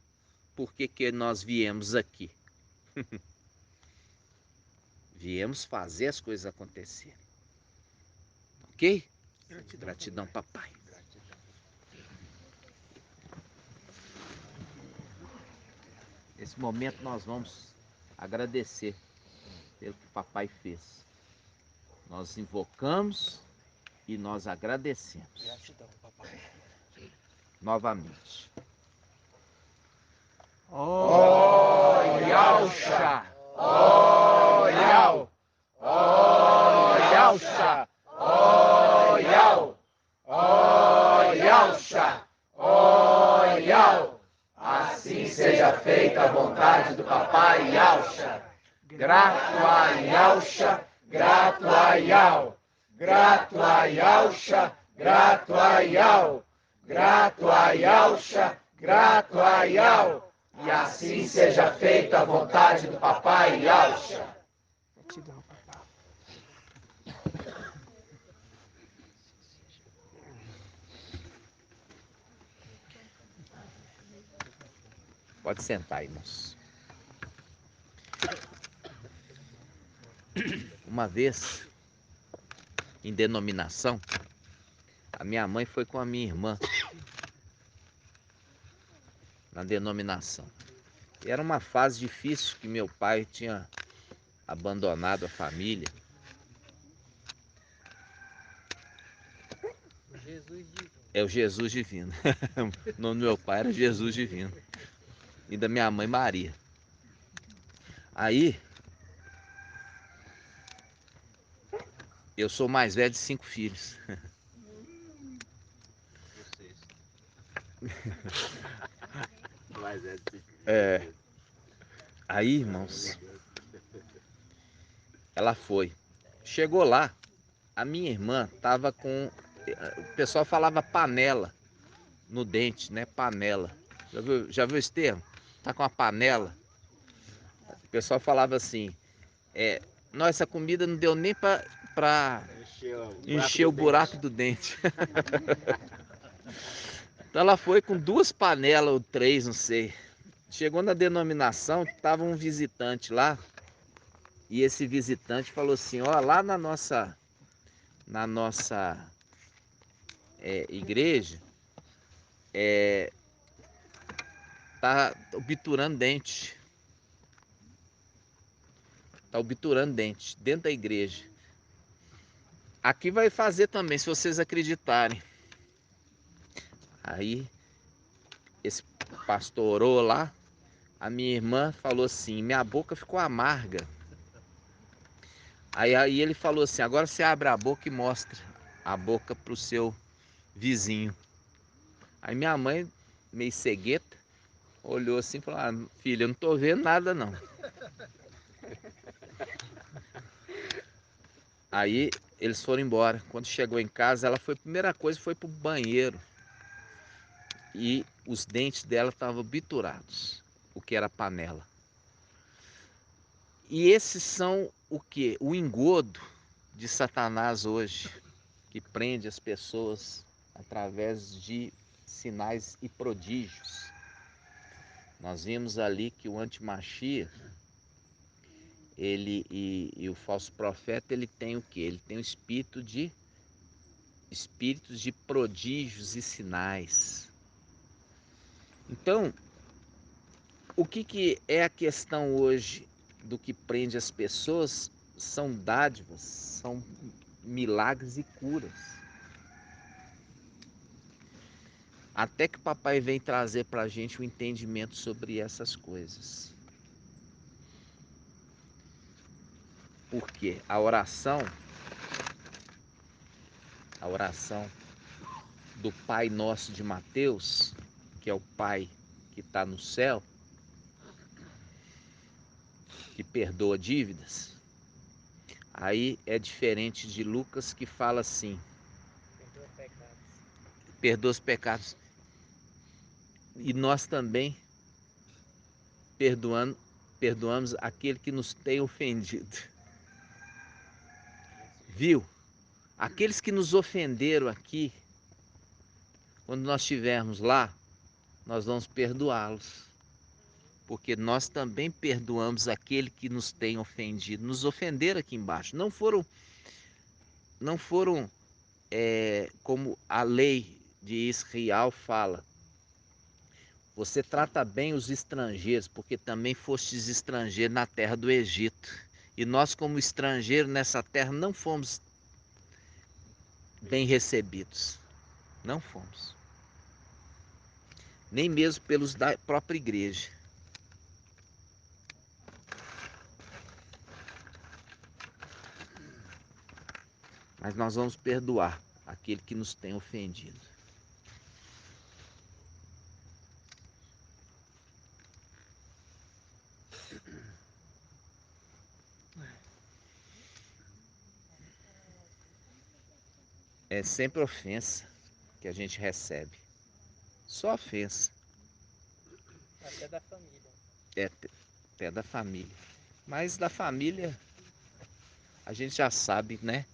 C: por que nós viemos aqui? Viemos fazer as coisas acontecer. Ok? Gratidão, papai. Nesse momento nós vamos agradecer pelo que o papai fez. Nós invocamos e nós agradecemos.
B: Gratidão, papai.
C: Novamente.
A: Ó Yalcha! Ó Yal! Ó Yalcha! Ó Yal! Ó Yalcha! Ó Yal! Assim seja feita a vontade do papai Yalcha. Grato a Yalcha, grato a Yal. Grato a Yalcha, grato a Yal. Grato a Yalcha, grato a Yal. E assim seja feita a vontade do papai Yalcha.
B: Gratidão, papai.
C: Pode sentar, irmãos. Uma vez, em denominação, a minha mãe foi com a minha irmã na denominação. E era uma fase difícil que meu pai tinha abandonado a família. É o Jesus Divino. O nome do meu pai era Jesus Divino. E da minha mãe Maria. Aí, eu sou o mais velho de 5 filhos. Aí, irmãos, ela foi. Chegou lá, a minha irmã tava com... O pessoal falava panela no dente, né? Panela. Já viu esse termo? Tá com a panela. O pessoal falava assim, nossa, essa comida não deu nem pra encher o buraco do dente. Então ela foi com 2 panelas ou 3, não sei. Chegou na denominação, tava um visitante lá. E esse visitante falou assim, ó, lá na nossa igreja, tá obturando dente. Tá obturando dente dentro da igreja. Aqui vai fazer também, se vocês acreditarem. Aí, esse pastor orou lá. A minha irmã falou assim, minha boca ficou amarga. Aí ele falou assim, agora você abre a boca e mostra a boca pro seu vizinho. Aí minha mãe, meio cegueta, olhou assim e falou, filha, eu não tô vendo nada não. Aí eles foram embora. Quando chegou em casa, ela foi, a primeira coisa foi pro banheiro. E os dentes dela estavam obturados, o que era panela. E esses são o quê? O engodo de Satanás hoje, que prende as pessoas através de sinais e prodígios. Nós vimos ali que o antimachia, ele e o falso profeta, ele tem o quê? Ele tem o espíritos de prodígios e sinais. Então, o que é a questão hoje do que prende as pessoas? São dádivas, são milagres e curas. Até que o papai vem trazer para a gente o entendimento sobre essas coisas. Porque a oração do Pai Nosso de Mateus, que é o Pai que está no céu, que perdoa dívidas, aí é diferente de Lucas, que fala assim: perdoa os pecados. E nós também perdoamos aquele que nos tem ofendido. Viu? Aqueles que nos ofenderam aqui, quando nós estivermos lá, nós vamos perdoá-los. Porque nós também perdoamos aquele que nos tem ofendido. Nos ofenderam aqui embaixo. Não foram como a lei de Israel fala. Você trata bem os estrangeiros, porque também fostes estrangeiro na terra do Egito. E nós, como estrangeiros nessa terra, não fomos bem recebidos. Não fomos. Nem mesmo pelos da própria igreja. Mas nós vamos perdoar aquele que nos tem ofendido. É sempre ofensa que a gente recebe. Só ofensa.
H: Até da família.
C: Até da família. Mas da família, a gente já sabe, né?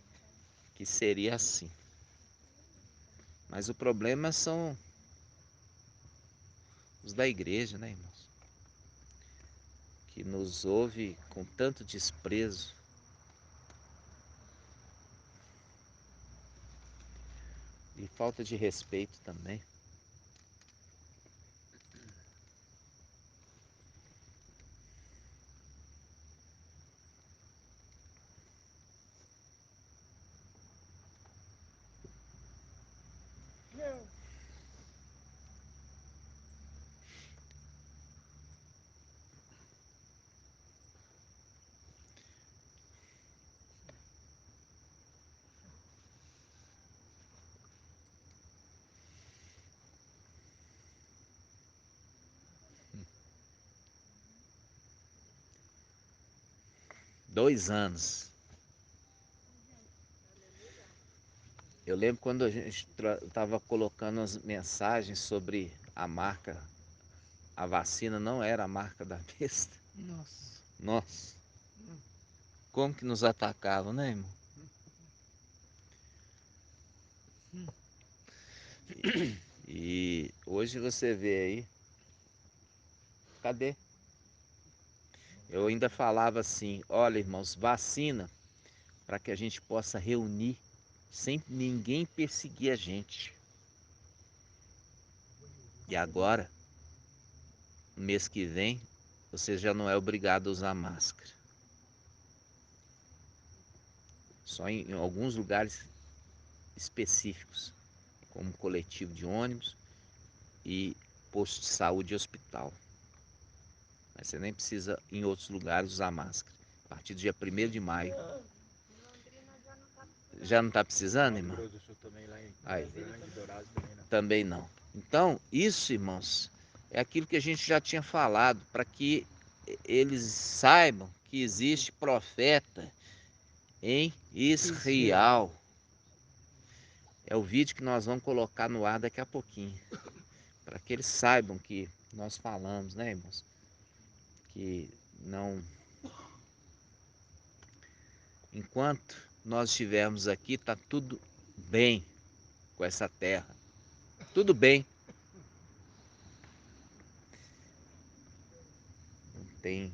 C: Que seria assim. Mas o problema são os da igreja, né, irmãos? Que nos ouve com tanto desprezo. E falta de respeito também. Dois anos. Eu lembro quando a gente estava colocando as mensagens sobre a marca, a vacina não era a marca da besta.
B: Nossa.
C: Nossa. Como que nos atacavam, né, irmão? E hoje você vê aí. Cadê? Eu ainda falava assim: olha, irmãos, vacina para que a gente possa reunir sem ninguém perseguir a gente. E agora, no mês que vem, você já não é obrigado a usar máscara. Só em alguns lugares específicos, como coletivo de ônibus e posto de saúde e hospital. Mas você nem precisa em outros lugares usar máscara. A partir do dia 1º de maio. Já não está precisando, irmão? Aí. Também não. Então, isso, irmãos, é aquilo que a gente já tinha falado, para que eles saibam que existe profeta em Israel. É o vídeo que nós vamos colocar no ar daqui a pouquinho. Para que eles saibam que nós falamos, né, irmãos? Que não... Enquanto nós estivermos aqui, está tudo bem com essa terra. Tudo bem. Não tem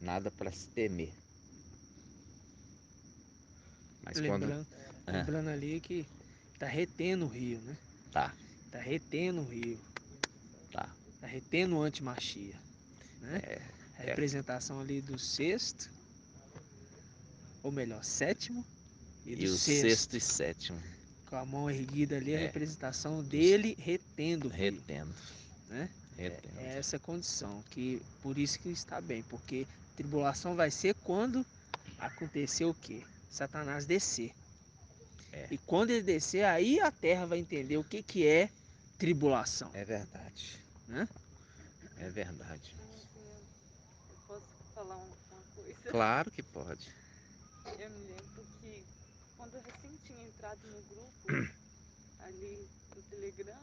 C: nada para se temer. Mas
B: Lembrando,
C: quando...
B: lembrando ali que tá retendo o rio, né?
C: Tá.
B: Tá retendo o rio.
C: Tá.
B: Tá retendo o antimachia, né? A representação ali do sexto, ou melhor, sétimo e do
C: E o sexto e sétimo.
B: Com a mão erguida ali, a representação dele retendo o rio.
C: Retendo.
B: Né?
C: Retendo.
B: É essa condição, que por isso que está bem, porque tribulação vai ser quando acontecer o quê? Satanás descer. E quando ele descer, aí a terra vai entender o que é tribulação.
C: É verdade.
B: Né?
C: É verdade.
E: Eu posso falar uma coisa?
C: Claro que pode.
E: Eu me lembro que quando eu recém tinha entrado no grupo, ali no Telegram,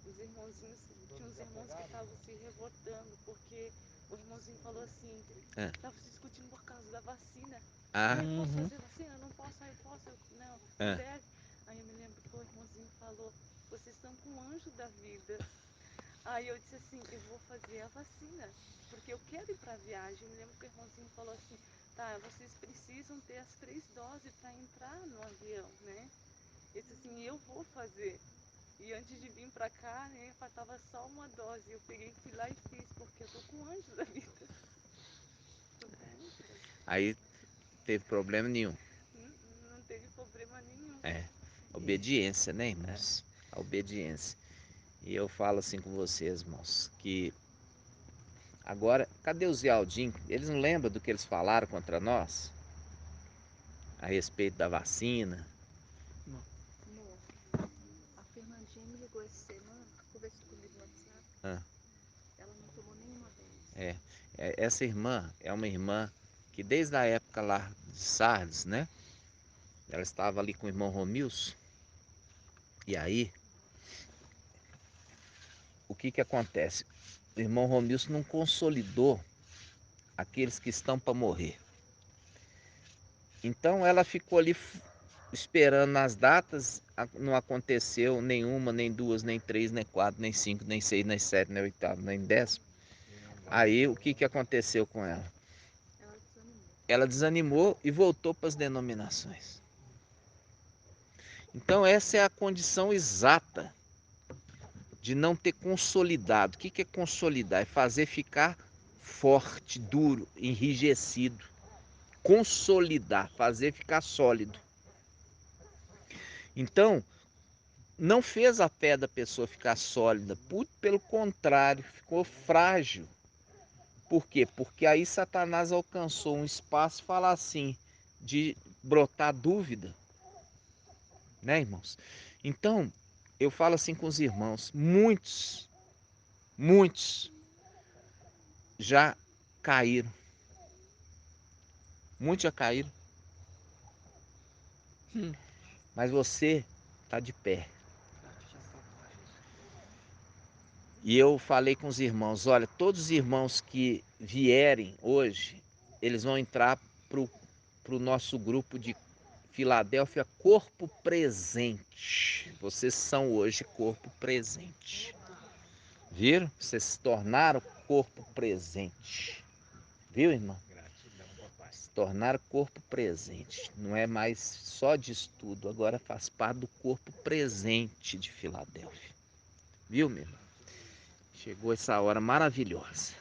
E: os irmãozinhos, tinha uns irmãos que estavam se revoltando, porque o irmãozinho falou assim, estava se discutindo por causa da vacina. Eu posso fazer vacina? Eu não posso, aí posso, não deve. Aí eu me lembro que o irmãozinho falou, vocês estão com o anjo da vida. Aí eu disse assim, eu vou fazer a vacina, porque eu quero ir para a viagem. Eu me lembro que o irmãozinho falou assim, tá, vocês precisam ter as 3 doses para entrar no avião, né? Eu disse assim, eu vou fazer. E antes de vir para cá, né, faltava só uma dose. Eu peguei, fui lá e fiz, porque eu tô com o anjo da vida.
C: Aí teve problema nenhum.
E: Não teve problema nenhum.
C: Obediência, né, irmãos? A obediência. E eu falo assim com vocês, irmãos, que agora, cadê os Zialdin? Eles não lembram do que eles falaram contra nós? A respeito da vacina?
E: Amor, a Fernandinha me ligou essa semana, conversou comigo no WhatsApp. Ela não tomou nenhuma dose.
C: Essa irmã é uma irmã que desde a época lá de Sardes, né? Ela estava ali com o irmão Romilson. E aí, o que acontece? O irmão Romilson não consolidou aqueles que estão para morrer. Então ela ficou ali esperando as datas, não aconteceu nenhuma, nem 2, nem 3, nem 4, nem 5, nem 6, nem 7, nem 8, nem 10. Aí o que aconteceu com ela? Ela desanimou e voltou para as denominações. Então essa é a condição exata de não ter consolidado. O que é consolidar? É fazer ficar forte, duro, enrijecido. Consolidar, fazer ficar sólido. Então, não fez a fé da pessoa ficar sólida, pelo contrário, ficou frágil. Por quê? Porque aí Satanás alcançou um espaço, falar assim, de brotar dúvida. Né, irmãos? Então, eu falo assim com os irmãos, muitos já caíram. Muitos já caíram. Mas você está de pé. E eu falei com os irmãos, olha, todos os irmãos que vierem hoje, eles vão entrar para o nosso grupo de Filadélfia Corpo Presente. Vocês são hoje corpo presente. Viram? Vocês se tornaram corpo presente. Viu, irmão? Se tornaram corpo presente. Não é mais só de estudo, agora faz parte do corpo presente de Filadélfia. Viu, meu irmão? Chegou essa hora maravilhosa.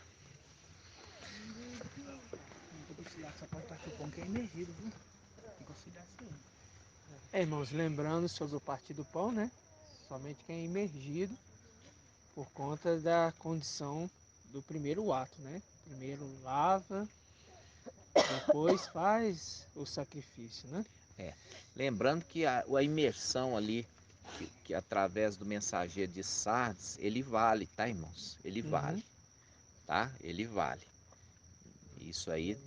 B: Irmãos, lembrando sobre o partir do pão, né? Somente quem é imergido por conta da condição do primeiro ato, né? Primeiro lava, depois faz o sacrifício, né?
C: Lembrando que a imersão ali, que através do mensageiro de Sardes, ele vale, tá, irmãos? Ele vale, tá? Ele vale. Isso aí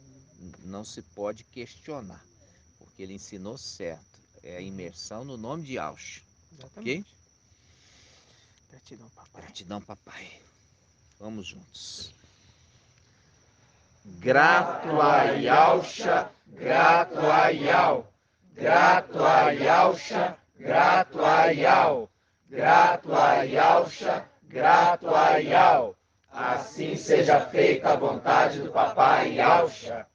C: não se pode questionar, porque ele ensinou certo. É a imersão no nome de Yahshua.
B: Exatamente.
C: Ok?
B: Gratidão, papai.
C: Gratidão, papai. Vamos juntos. Grato a Yahshua, grato a Yahweh. Grato a Yahshua,
A: grato a Yau, grato a Yausha, grato a Yau. Assim seja feita a vontade do Papai Yausha.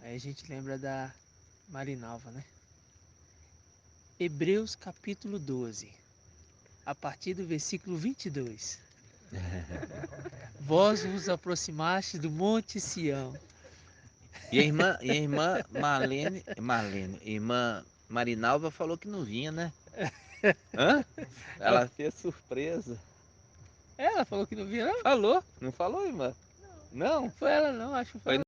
B: Aí a gente lembra da Marinalva, né? Hebreus capítulo 12, a partir do versículo 22. Vós vos aproximaste do Monte Sião.
C: E a irmã irmã Marinalva falou que não vinha, né? Hã? Ela fez surpresa.
B: Ela falou que não vinha, não? Falou.
C: Não falou, irmã? Não?
B: Foi ela não, acho que foi.